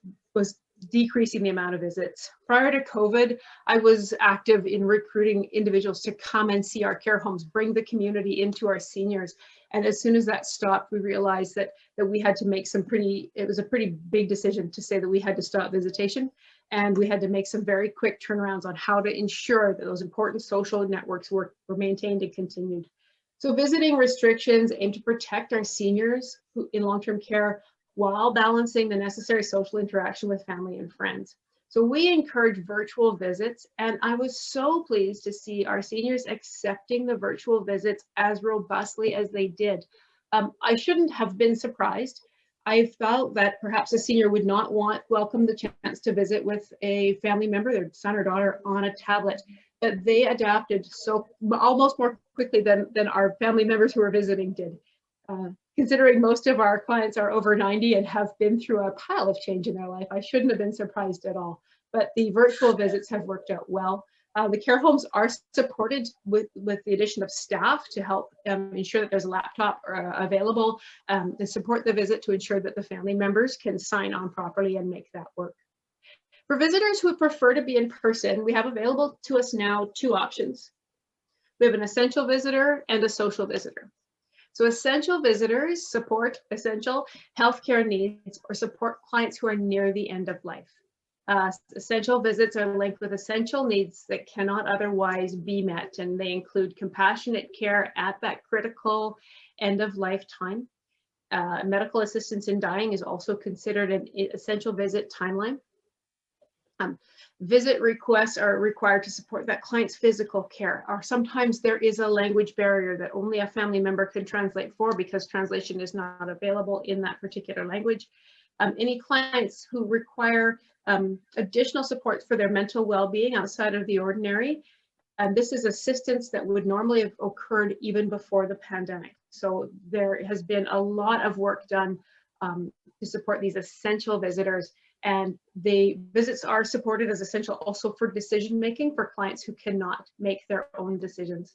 decreasing the amount of visits. Prior to COVID, I was active in recruiting individuals to come and see our care homes, bring the community into our seniors. And as soon as that stopped, we realized that we had to make it was a pretty big decision to say that we had to stop visitation. And we had to make some very quick turnarounds on how to ensure that those important social networks were maintained and continued. So visiting restrictions aim to protect our seniors in long-term care while balancing the necessary social interaction with family and friends. So we encourage virtual visits, and I was so pleased to see our seniors accepting the virtual visits as robustly as they did. I shouldn't have been surprised. I felt that perhaps a senior would not welcome the chance to visit with a family member, their son or daughter, on a tablet, but they adapted almost more quickly than our family members who were visiting did. Considering most of our clients are over 90 and have been through a pile of change in their life, I shouldn't have been surprised at all. But the virtual visits have worked out well. The care homes are supported with the addition of staff to help ensure that there's a laptop available to support the visit, to ensure that the family members can sign on properly and make that work. For visitors who prefer to be in person, we have available to us now 2 options. We have an essential visitor and a social visitor. So essential visitors support essential healthcare needs or support clients who are near the end of life. Essential visits are linked with essential needs that cannot otherwise be met, and they include compassionate care at that critical end of life time. Medical assistance in dying is also considered an essential visit timeline. Visit requests are required to support that client's physical care, or sometimes there is a language barrier that only a family member can translate for because translation is not available in that particular language. Any clients who require additional support for their mental well-being outside of the ordinary, this is assistance that would normally have occurred even before the pandemic. So there has been a lot of work done to support these essential visitors. And the visits are supported as essential also for decision-making for clients who cannot make their own decisions.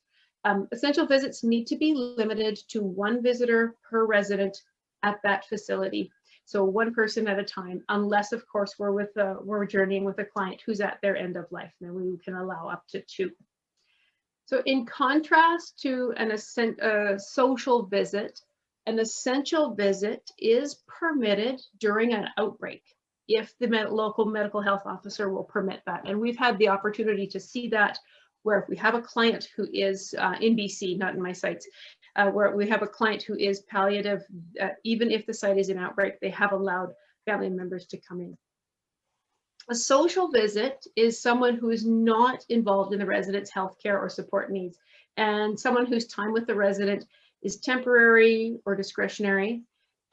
Essential visits need to be limited to 1 visitor per resident at that facility. So 1 person at a time, unless of course we're journeying with a client who's at their end of life, then we can allow up to 2. So in contrast to a social visit, an essential visit is permitted during an outbreak, if the local medical health officer will permit that. And we've had the opportunity to see that, where if we have a client who is in BC, not in my sites, where we have a client who is palliative, even if the site is in outbreak, they have allowed family members to come in. A social visit is someone who is not involved in the resident's healthcare or support needs, and someone whose time with the resident is temporary or discretionary,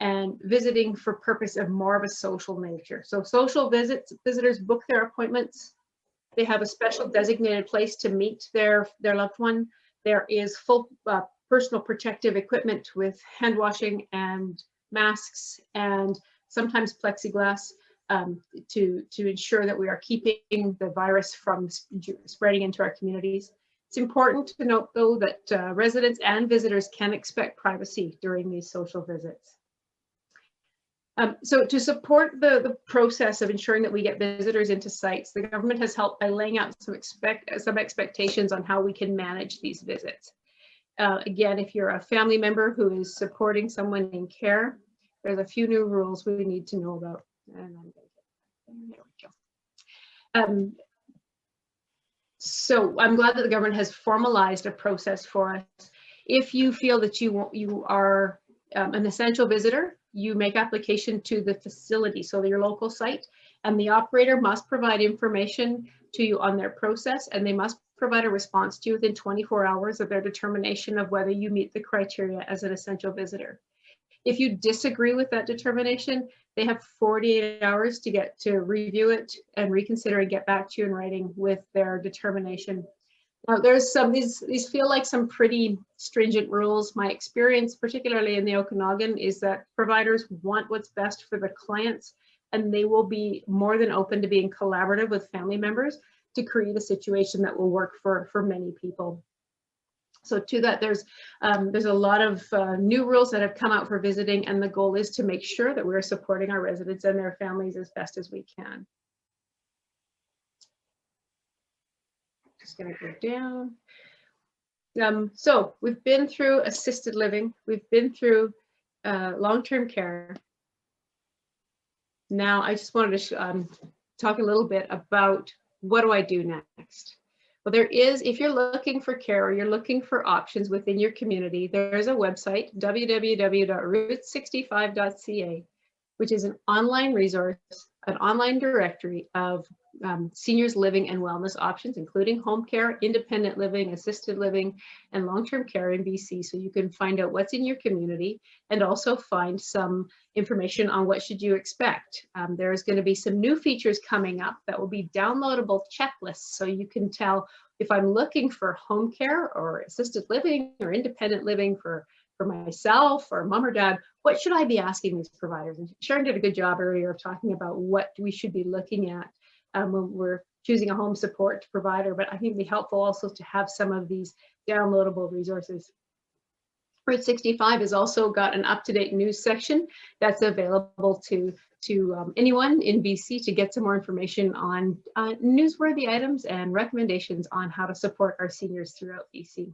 and visiting for purpose of more of a social nature. So social visitors book their appointments. They have a special designated place to meet their loved one. There is full personal protective equipment with hand washing and masks and sometimes plexiglass. to ensure that we are keeping the virus from spreading into our communities. It's important to note, though, that residents and visitors can expect privacy during these social visits. So to support the process of ensuring that we get visitors into sites, the government has helped by laying out some expectations on how we can manage these visits. Again, if you're a family member who is supporting someone in care, there's a few new rules we need to know about. And there we go. So I'm glad that the government has formalized a process for us. If you feel that you are an essential visitor, you make application to the facility, so your local site, and the operator must provide information to you on their process, and they must provide a response to you within 24 hours of their determination of whether you meet the criteria as an essential visitor. If you disagree with that determination, they have 48 hours to review it and reconsider and get back to you in writing with their determination. Now, there's some, these feel like some pretty stringent rules. My experience, particularly in the Okanagan, is that providers want what's best for the clients, and they will be more than open to being collaborative with family members to create a situation that will work for many people. So to that, there's a lot of new rules that have come out for visiting, and the goal is to make sure that we're supporting our residents and their families as best as we can. Just going to go down. So we've been through assisted living, we've been through long-term care. Now I just wanted to talk a little bit about what do I do next. Well, there is, if you're looking for care or you're looking for options within your community, there's a website, www.route65.ca, which is an online resource, an online directory of seniors living and wellness options, including home care, independent living, assisted living, and long-term care in BC. So you can find out what's in your community and also find some information on what should you expect. There's going to be some new features coming up that will be downloadable checklists. So you can tell if I'm looking for home care or assisted living or independent living for myself or mom or dad, what should I be asking these providers? And Sharon did a good job earlier of talking about what we should be looking at when we're choosing a home support provider, but I think it'd be helpful also to have some of these downloadable resources. Route 65 has also got an up-to-date news section that's available to anyone in BC to get some more information on newsworthy items and recommendations on how to support our seniors throughout BC.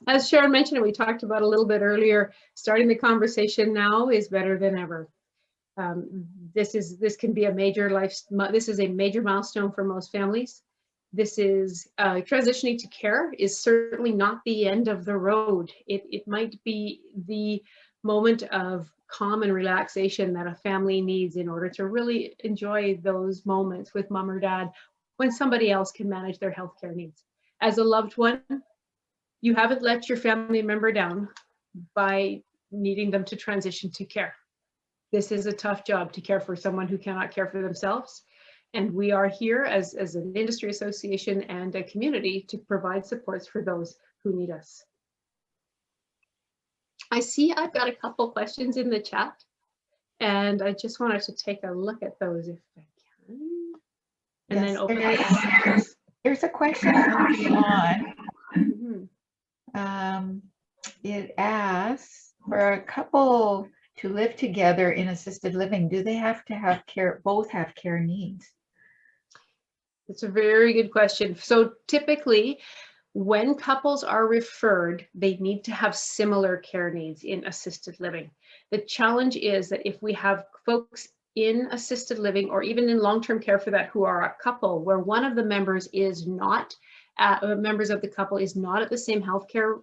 As Sharon mentioned, and we talked about a little bit earlier, starting the conversation now is better than ever. This can be a major this is a major milestone for most families. This is transitioning to care is certainly not the end of the road. It might be the moment of calm and relaxation that a family needs in order to really enjoy those moments with mom or dad when somebody else can manage their healthcare needs. As a loved one, you haven't let your family member down by needing them to transition to care. This is a tough job to care for someone who cannot care for themselves. And we are here as an industry association and a community to provide supports for those who need us. I see I've got a couple questions in the chat, and I just wanted to take a look at those if I can. And Yes, then open it. There's a question early on. Mhm. It asks, for a couple to live together in assisted living, do they have to have care, both have care needs? It's a very good question. So typically, when couples are referred, they need to have similar care needs in assisted living. The challenge is that if we have folks in assisted living or even in long-term care for that who are a couple where one of the members is not, members of the couple is not at the same healthcare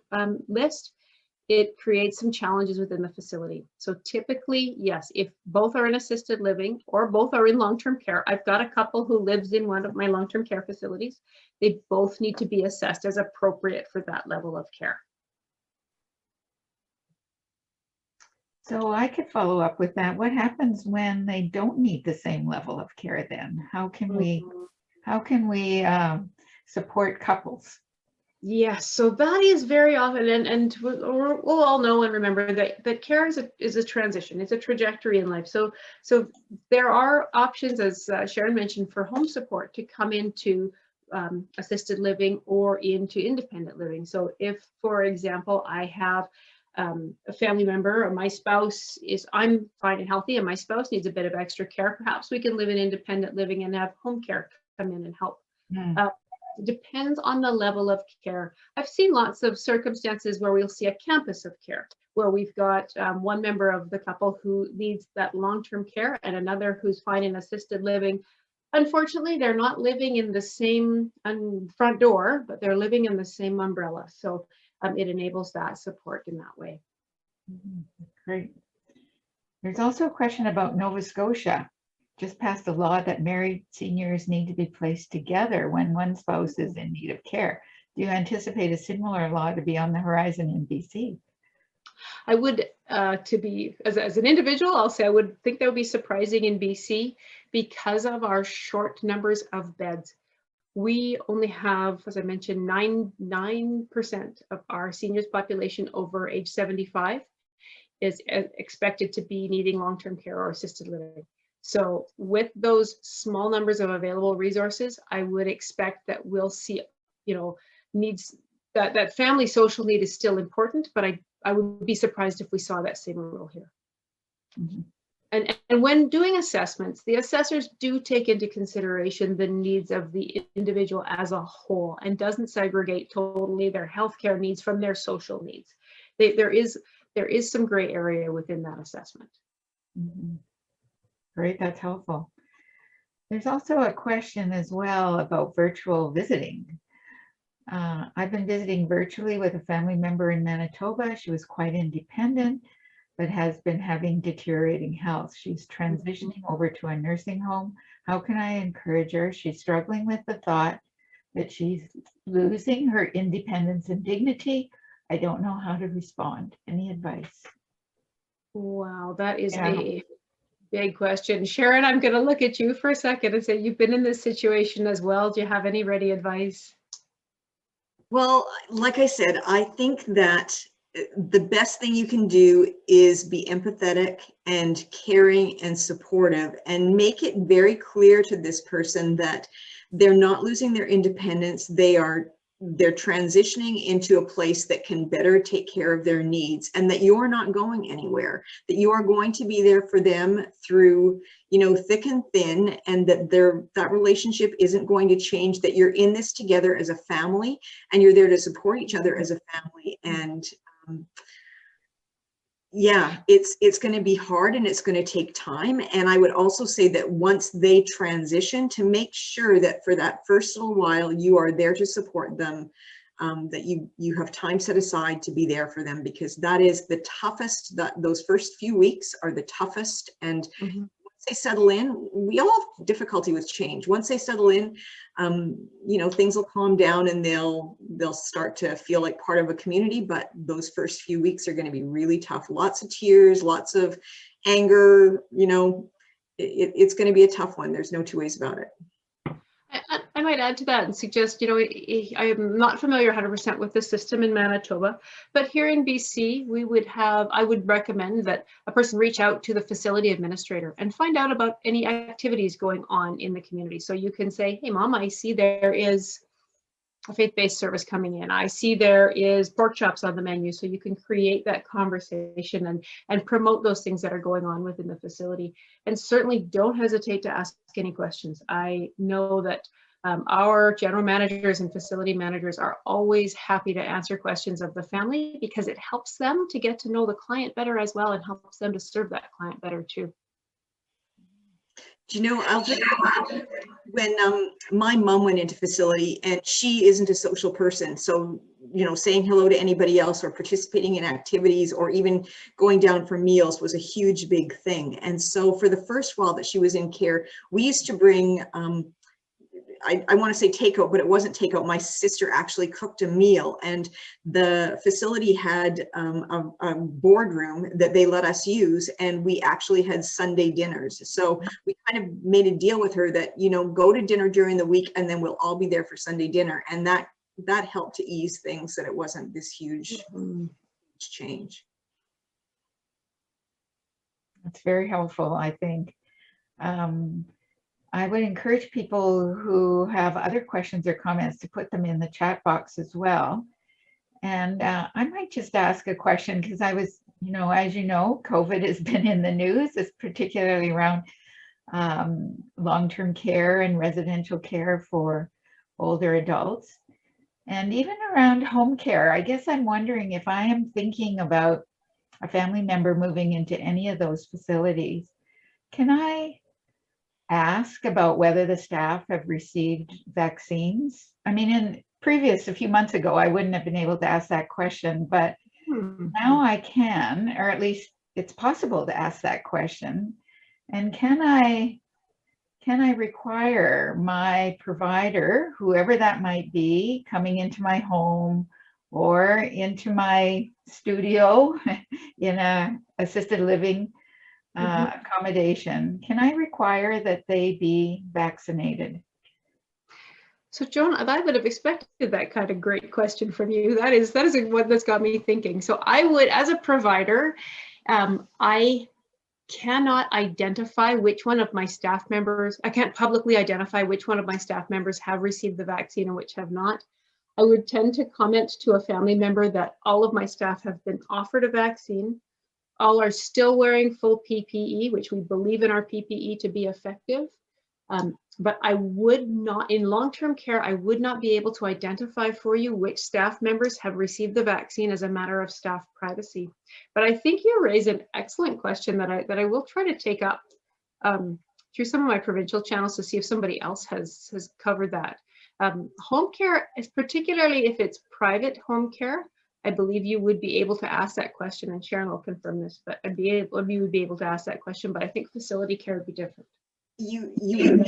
list, it creates some challenges within the facility. So typically, yes, if both are in assisted living or both are in long-term care, I've got a couple who lives in one of my long-term care facilities, they both need to be assessed as appropriate for that level of care. So I could follow up with that. What happens when they don't need the same level of care then? How can we support couples? Yes, so that is very often, and we'll all know and remember that care is a transition. It's a trajectory in life. So there are options, as Sharon mentioned, for home support to come into assisted living or into independent living. So if, for example, I have a family member or my spouse I'm fine and healthy and my spouse needs a bit of extra care, perhaps we can live in independent living and have home care come in and help. Depends on the level of care. I've seen lots of circumstances where we'll see a campus of care, where we've got one member of the couple who needs that long-term care and another who's fine in assisted living. Unfortunately, they're not living in the same front door, but they're living in the same umbrella. So it enables that support in that way. Great. There's also a question about Nova Scotia. Just passed a law that married seniors need to be placed together when one spouse is in need of care. Do you anticipate a similar law to be on the horizon in BC? I would, to be, as an individual, I'll say I would think that would be surprising in BC because of our short numbers of beds. We only have, as I mentioned, 9% of our seniors population over age 75 is expected to be needing long-term care or assisted living. So with those small numbers of available resources, I would expect that we'll see, needs that family social need is still important, but I would be surprised if we saw that same rule here. And when doing assessments, the assessors do take into consideration the needs of the individual as a whole and doesn't segregate totally their healthcare needs from their social needs. There is some gray area within that assessment. Great, that's helpful. There's also a question as well about virtual visiting. I've been visiting virtually with a family member in Manitoba. She was quite independent, but has been having deteriorating health. She's transitioning over to a nursing home. How can I encourage her? She's struggling with the thought that she's losing her independence and dignity. I don't know how to respond. Any advice? Wow, that is a big question. Sharon, I'm going to look at you for a second and say, you've been in this situation as well. Do you have any ready advice? Well, like I said, I think that the best thing you can do is be empathetic and caring and supportive, and make it very clear to this person that they're not losing their independence. They're transitioning into a place that can better take care of their needs, and that you're not going anywhere, that you are going to be there for them through, thick and thin, and that that relationship isn't going to change, that you're in this together as a family and you're there to support each other as a family. And yeah, it's going to be hard and it's going to take time. And I would also say that once they transition, to make sure that for that first little while you are there to support them, that you have time set aside to be there for them, because that is the toughest. Those first few weeks are the toughest. And once they settle in, we all have difficulty with change. Once they settle in, things will calm down and they'll start to feel like part of a community. But those first few weeks are going to be really tough. Lots of tears, lots of anger. It's going to be a tough one. There's no two ways about it. I might add to that and suggest, I am not familiar 100% with the system in Manitoba, but here in BC, I would recommend that a person reach out to the facility administrator and find out about any activities going on in the community. So you can say, hey, Mom, I see there is a faith-based service coming in. I see there is pork chops on the menu. So you can create that conversation and promote those things that are going on within the facility. And certainly don't hesitate to ask any questions. I know that our general managers and facility managers are always happy to answer questions of the family, because it helps them to get to know the client better as well, and helps them to serve that client better too. I'll just, when my mom went into facility, and she isn't a social person, so saying hello to anybody else or participating in activities or even going down for meals was a huge big thing. And so for the first while that she was in care, we used to bring I want to say takeout, but it wasn't takeout. My sister actually cooked a meal, and the facility had a boardroom that they let us use, and we actually had Sunday dinners. So we kind of made a deal with her that, go to dinner during the week, and then we'll all be there for Sunday dinner. And that that helped to ease things, that it wasn't this huge change. That's very helpful, I think. I would encourage people who have other questions or comments to put them in the chat box as well. And I might just ask a question, because I was, as you know, COVID has been in the news, it's particularly around long-term care and residential care for older adults, and even around home care. I guess I'm wondering if I am thinking about a family member moving into any of those facilities, can I ask about whether the staff have received vaccines? I mean, a few months ago, I wouldn't have been able to ask that question, but now I can, or at least it's possible to ask that question. And can I require my provider, whoever that might be, coming into my home or into my studio in a assisted living accommodation, can I require that they be vaccinated? So Joan, I would have expected that kind of great question from you. That is one that's got me thinking. So I would, as a provider, I cannot identify which one of my staff members, I can't publicly identify which one of my staff members have received the vaccine and which have not. I would tend to comment to a family member that all of my staff have been offered a vaccine. All are still wearing full PPE, which we believe in our PPE to be effective. But I would not, in long-term care, I would not be able to identify for you which staff members have received the vaccine as a matter of staff privacy. But I think you raise an excellent question that I will try to take up through some of my provincial channels to see if somebody else has covered that. Home care, is particularly if it's private home care, I believe you would be able to ask that question, and Sharon will confirm this, but you would be able to ask that question, but I think facility care would be different. You would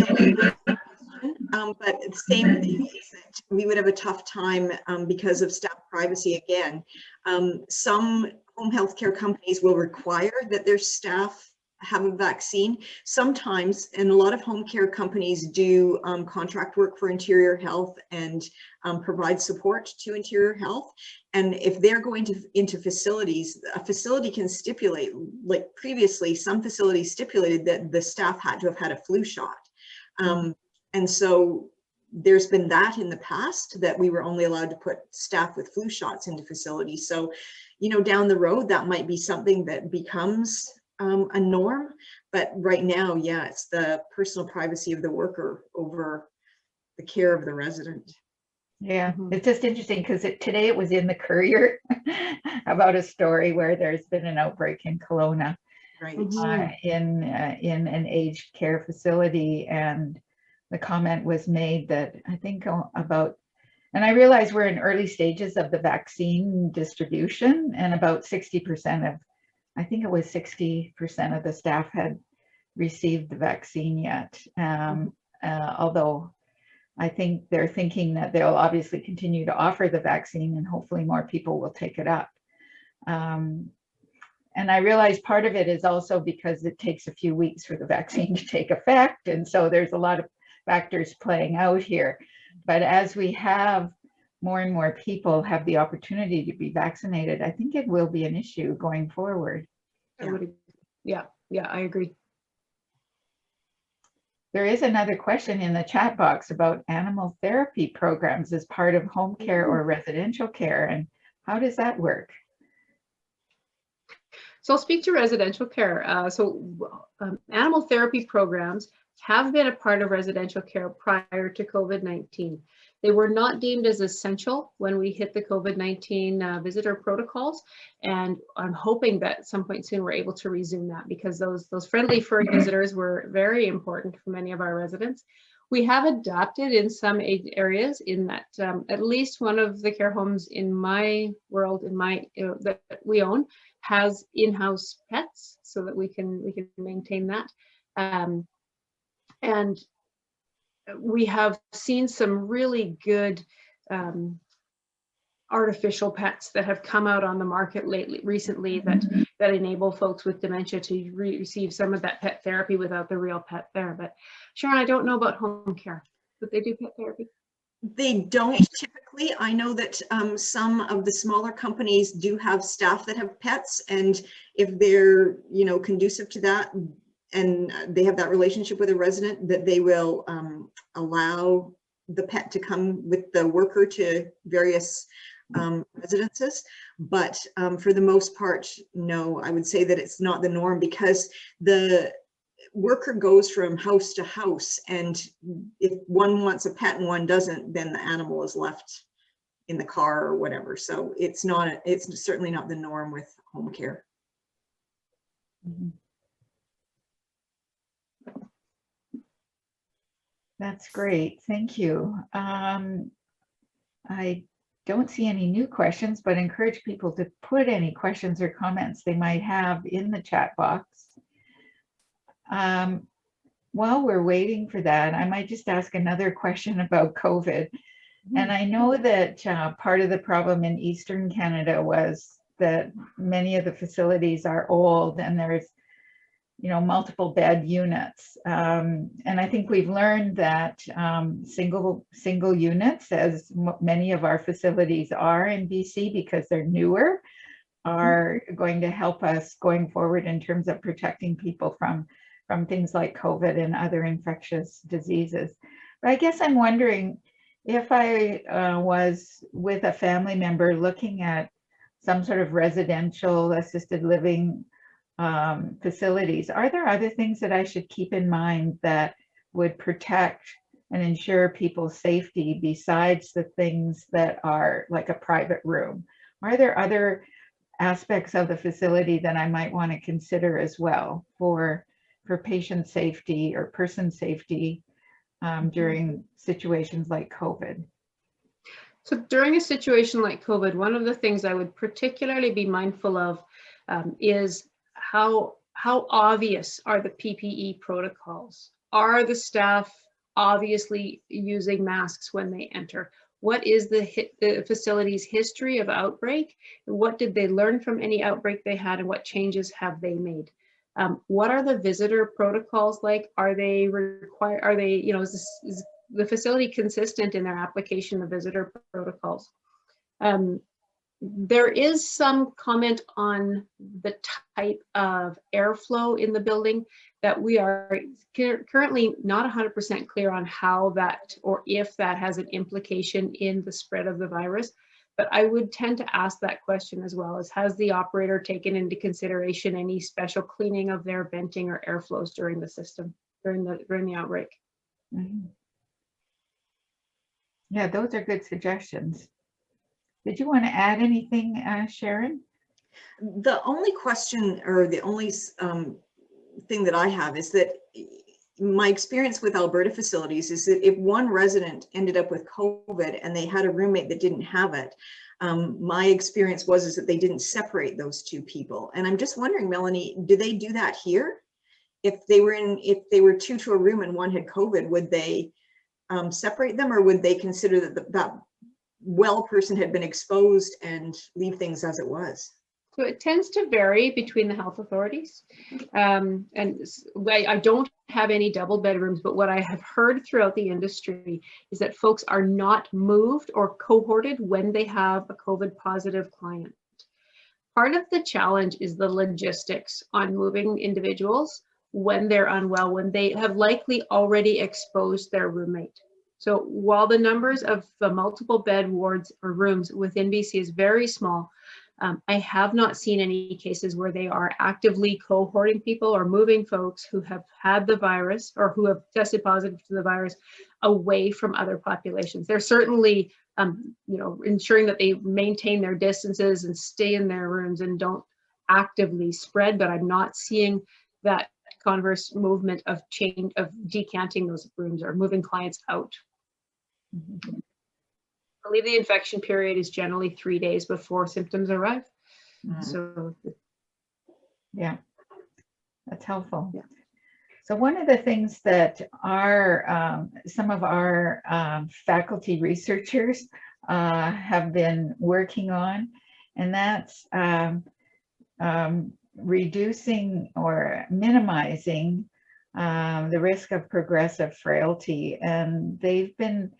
know, but the same thing is that we would have a tough time because of staff privacy again. Some home health care companies will require that their staff have a vaccine. Sometimes, and a lot of home care companies do contract work for Interior Health and provide support to Interior Health. And if they're going into facilities, a facility can stipulate, like previously, some facilities stipulated that the staff had to have had a flu shot. And so there's been that in the past, that we were only allowed to put staff with flu shots into facilities. So, down the road, that might be something that becomes a norm, but right now, yeah, it's the personal privacy of the worker over the care of the resident. Yeah, it's just interesting because today it was in the Courier about a story where there's been an outbreak in Kelowna, Right. in an aged care facility, and the comment was made that I think about, and I realize we're in early stages of the vaccine distribution, and about 60% of, I think it was 60% of the staff had received the vaccine yet. Although I think they're thinking that they'll obviously continue to offer the vaccine and hopefully more people will take it up. And I realize part of it is also because it takes a few weeks for the vaccine to take effect. And so there's a lot of factors playing out here. But as we have more and more people have the opportunity to be vaccinated, I think it will be an issue going forward. Yeah, I agree. There is another question in the chat box about animal therapy programs as part of home care or residential care, and how does that work? So I'll speak to residential care. Animal therapy programs have been a part of residential care prior to COVID-19. They were not deemed as essential when we hit the COVID-19 visitor protocols, and I'm hoping that at some point soon we're able to resume that, because those friendly fur visitors were very important for many of our residents. We have adapted in some areas in that at least one of the care homes in my world, that we own, has in-house pets so that we can maintain that. And we have seen some really good artificial pets that have come out on the market recently that enable folks with dementia to receive some of that pet therapy without the real pet there. But Sharon, I don't know about home care, but they do pet therapy. They don't typically. I know that some of the smaller companies do have staff that have pets, and if they're, you know, conducive to that and they have that relationship with a resident, that they will allow the pet to come with the worker to various residences. But for the most part, no, I would say that it's not the norm, because the worker goes from house to house, and if one wants a pet and one doesn't, then the animal is left in the car or whatever. So it's certainly not the norm with home care. Mhm. That's great. Thank you. I don't see any new questions, but encourage people to put any questions or comments they might have in the chat box. While we're waiting for that, I might just ask another question about COVID. And I know that part of the problem in Eastern Canada was that many of the facilities are old and there's, you know, multiple bed units. And I think we've learned that single units, as many of our facilities are in BC because they're newer, are going to help us going forward in terms of protecting people from things like COVID and other infectious diseases. But I guess I'm wondering, if I was with a family member looking at some sort of residential assisted living facilities, are there other things that I should keep in mind that would protect and ensure people's safety besides the things that are like a private room? Are there other aspects of the facility that I might want to consider as well for patient safety or person safety during situations like COVID? So during a situation like COVID, one of the things I would particularly be mindful of is how obvious are the PPE protocols? Are the staff obviously using masks when they enter? What is the facility's history of outbreak? What did they learn from any outbreak they had, and what changes have they made? What are the visitor protocols like? Are they required? Are they, you know, is the facility consistent in their application of visitor protocols? There is some comment on the type of airflow in the building that we are currently not 100% clear on how that, or if that has an implication in the spread of the virus. But I would tend to ask that question as well, as has the operator taken into consideration any special cleaning of their venting or airflows during the system, during the outbreak? Mm-hmm. Yeah, those are good suggestions. Did you want to add anything, Sharon? The only question, or the only thing that I have, is that my experience with Alberta facilities is that if one resident ended up with COVID and they had a roommate that didn't have it, my experience is that they didn't separate those two people. And I'm just wondering, Melanie, do they do that here? If they were two to a room and one had COVID, would they separate them, or would they consider that that well person had been exposed and leave things as it was? So it tends to vary between the health authorities. And I don't have any double bedrooms, but what I have heard throughout the industry is that folks are not moved or cohorted when they have a COVID positive client. Part of the challenge is the logistics on moving individuals when they're unwell, when they have likely already exposed their roommate. So while the numbers of the multiple bed wards or rooms within BC is very small, I have not seen any cases where they are actively cohorting people or moving folks who have had the virus or who have tested positive to the virus away from other populations. They're certainly, ensuring that they maintain their distances and stay in their rooms and don't actively spread, but I'm not seeing that converse movement of change, of decanting those rooms or moving clients out. Mm-hmm. I believe the infection period is generally 3 days before symptoms arrive. Mm-hmm. So, yeah, that's helpful. Yeah. So one of the things that some of our faculty researchers have been working on, and that's reducing or minimizing the risk of progressive frailty. And they've been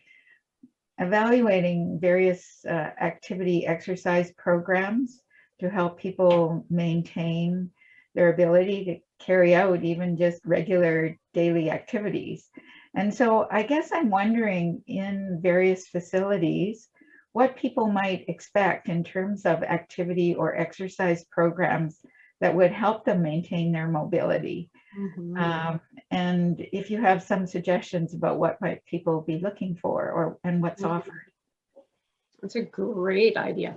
evaluating various activity exercise programs to help people maintain their ability to carry out even just regular daily activities. And so I guess I'm wondering, in various facilities, what people might expect in terms of activity or exercise programs that would help them maintain their mobility. And if you have some suggestions about what might people be looking for and what's offered. That's a great idea.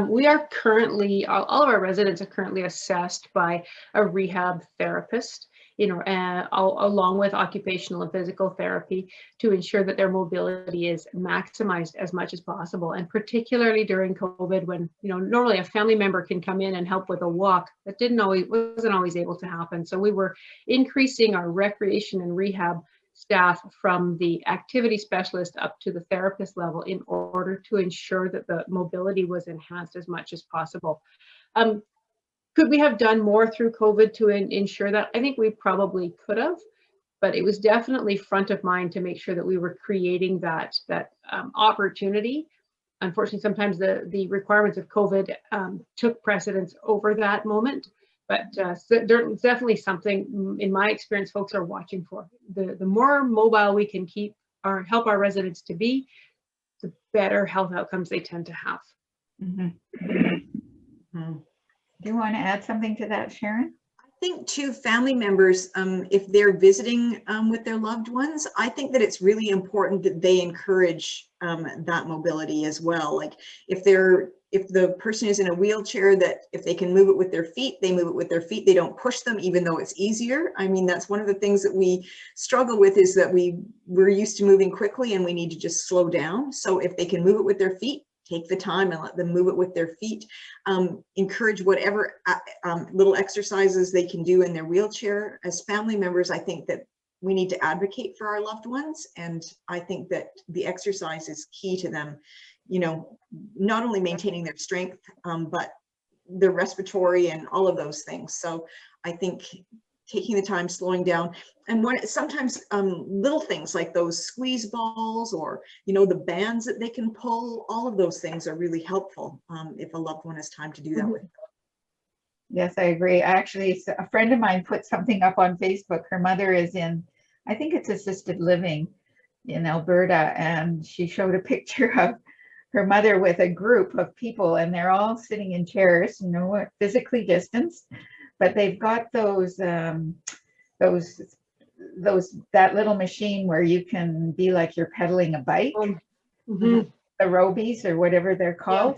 We are currently, all of our residents are currently assessed by a rehab therapist, along with occupational and physical therapy, to ensure that their mobility is maximized as much as possible. And particularly during COVID, when normally a family member can come in and help with a walk, that wasn't always able to happen. So we were increasing our recreation and rehab staff from the activity specialist up to the therapist level in order to ensure that the mobility was enhanced as much as possible. Could we have done more through COVID to ensure that? I think we probably could have, but it was definitely front of mind to make sure that we were creating that opportunity. Unfortunately, sometimes the requirements of COVID took precedence over that moment. But there's definitely something, in my experience, folks are watching for. The more mobile we can keep or help our residents to be, the better health outcomes they tend to have. Do you want to add something to that, Sharon? I think too, family members, if they're visiting with their loved ones, I think that it's really important that they encourage that mobility as well. Like if the person is in a wheelchair, that if they can move it with their feet, they move it with their feet. They don't push them, even though it's easier. I mean, that's one of the things that we struggle with, is that we're used to moving quickly and we need to just slow down. So if they can move it with their feet, take the time and let them move it with their feet. Encourage whatever little exercises they can do in their wheelchair. As family members, I think that we need to advocate for our loved ones. And I think that the exercise is key to them, not only maintaining their strength, but their respiratory and all of those things. So I think taking the time, slowing down, and sometimes little things like those squeeze balls, or the bands that they can pull, all of those things are really helpful if a loved one has time to do that with. Yes, I agree. Actually, a friend of mine put something up on Facebook. Her mother is in, I think it's assisted living in Alberta, and she showed a picture of her mother with a group of people, and they're all sitting in chairs, physically distanced, but they've got that little machine where you can be like you're pedaling a bike, the aerobies or whatever they're called.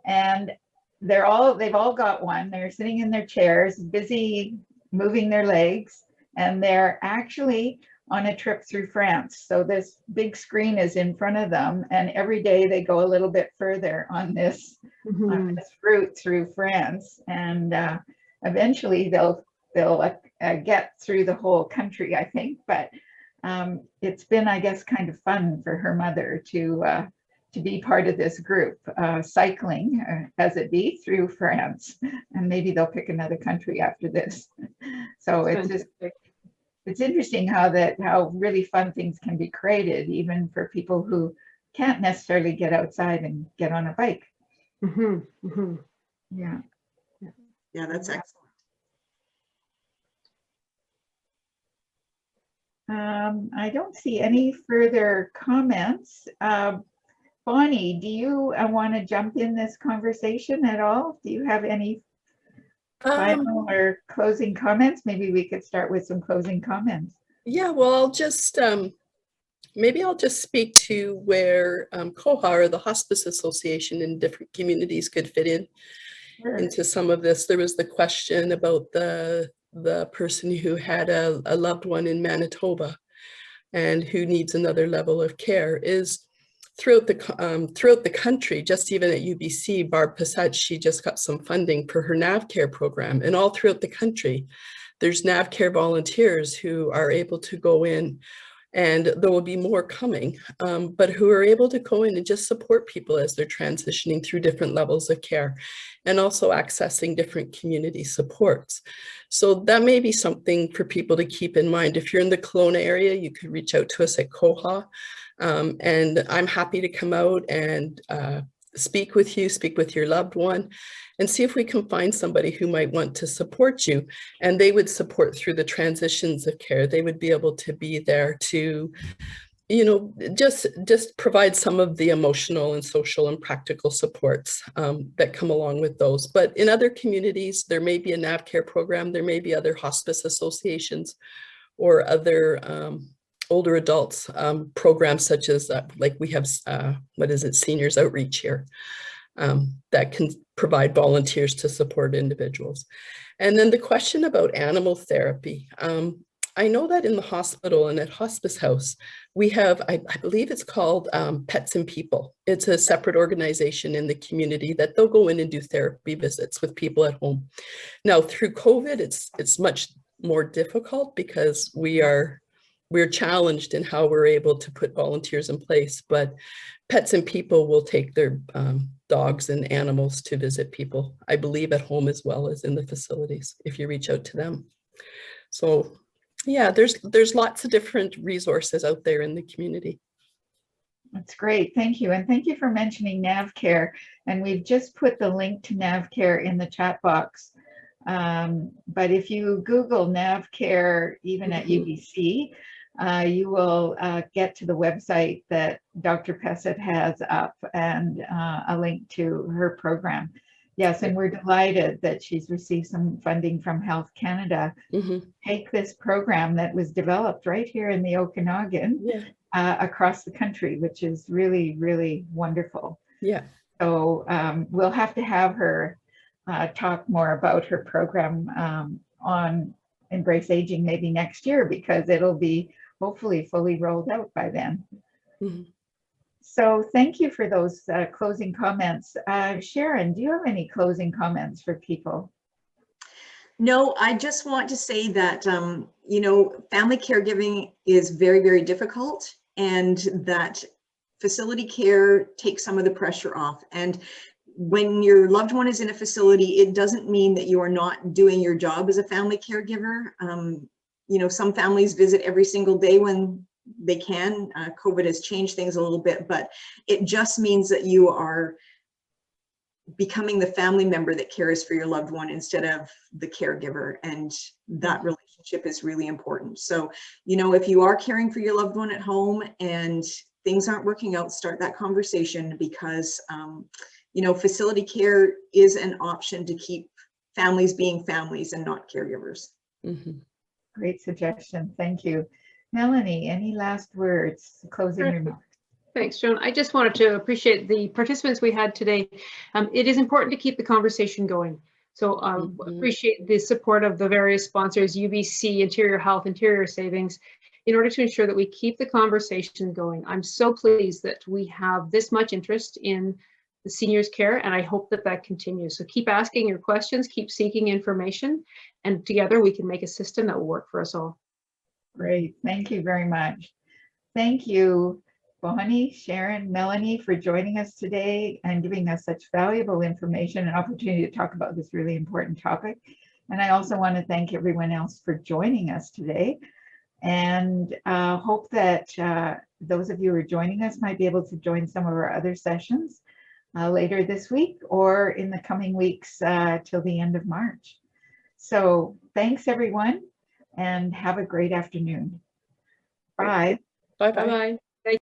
Yeah. And they've all got one. They're sitting in their chairs, busy moving their legs, and they're actually on a trip through France. So this big screen is in front of them, and every day they go a little bit further on this route through France, and eventually they'll get through the whole country, I think. But it's been, I guess, kind of fun for her mother to be part of this group, cycling, as it be, through France, and maybe they'll pick another country after this. So it's interesting how really fun things can be created, even for people who can't necessarily get outside and get on a bike. Yeah, that's excellent. I don't see any further comments. Bonnie, do you want to jump in this conversation at all? Do you have any final or closing comments? Maybe we could start with some closing comments. Yeah, well, I'll just maybe I'll just speak to where COHA, or the Hospice Association, in different communities could fit in into some of this. There was the question about the person who had a loved one in Manitoba and who needs another level of care. Is throughout the country, just even at UBC, Barb Passat, she just got some funding for her NAV Care program, and all throughout the country, there's NAV Care volunteers who are able to go in and there will be more coming, but who are able to go in and just support people as they're transitioning through different levels of care and also accessing different community supports. So that may be something for people to keep in mind. If you're in the Kelowna area, you could reach out to us at COHA, and I'm happy to come out and speak with you, speak with your loved one, and see if we can find somebody who might want to support you. And they would support through the transitions of care. They would be able to be there to, you know, just provide some of the emotional and social and practical supports that come along with those. But in other communities, there may be a NAV care program, there may be other hospice associations or other older adults programs such as like we have, seniors outreach here that can provide volunteers to support individuals. And then the question about animal therapy. I know that in the hospital and at Hospice House, we have, I believe it's called Pets and People. It's a separate organization in the community that they'll go in and do therapy visits with people at home. Now through COVID, it's much more difficult because we're challenged in how we're able to put volunteers in place, but Pets and People will take their dogs and animals to visit people, I believe at home as well as in the facilities, if you reach out to them. So yeah, there's lots of different resources out there in the community. That's great. Thank you. And thank you for mentioning NavCare. And we've just put the link to NavCare in the chat box. But if you Google NavCare, even at UBC, you will get to the website that Dr. Pessett has up and a link to her program. Yes, and we're delighted that she's received some funding from Health Canada. Take this program that was developed right here in the Okanagan across the country, which is really, really wonderful. Yeah. So we'll have to have her talk more about her program on Embrace Aging maybe next year, because it'll be hopefully fully rolled out by then. So thank you for those closing comments. Sharon, do you have any closing comments for people? No, I just want to say that, you know, family caregiving is very, very difficult, and that facility care takes some of the pressure off. And when your loved one is in a facility, it doesn't mean that you are not doing your job as a family caregiver. You know, some families visit every single day when they can. COVID has changed things a little bit, but it just means that you are becoming the family member that cares for your loved one instead of the caregiver, and that relationship is really important. So, you know, if you are caring for your loved one at home and things aren't working out, start that conversation, because you know, facility care is an option to keep families being families and not caregivers. Great suggestion. Thank you. Melanie, any last words, closing remarks? Thanks, Joan. I just wanted to appreciate the participants we had today. It is important to keep the conversation going. So appreciate the support of the various sponsors, UBC, Interior Health, Interior Savings, in order to ensure that we keep the conversation going. I'm so pleased that we have this much interest in the seniors care, and I hope that that continues. So keep asking your questions, keep seeking information, and together we can make a system that will work for us all. Great, thank you very much. Thank you, Bonnie, Sharon, Melanie, for joining us today and giving us such valuable information and opportunity to talk about this really important topic. And I also want to thank everyone else for joining us today, and hope that those of you who are joining us might be able to join some of our other sessions later this week or in the coming weeks till the end of March. So thanks everyone, and have a great afternoon. Bye. Bye-bye.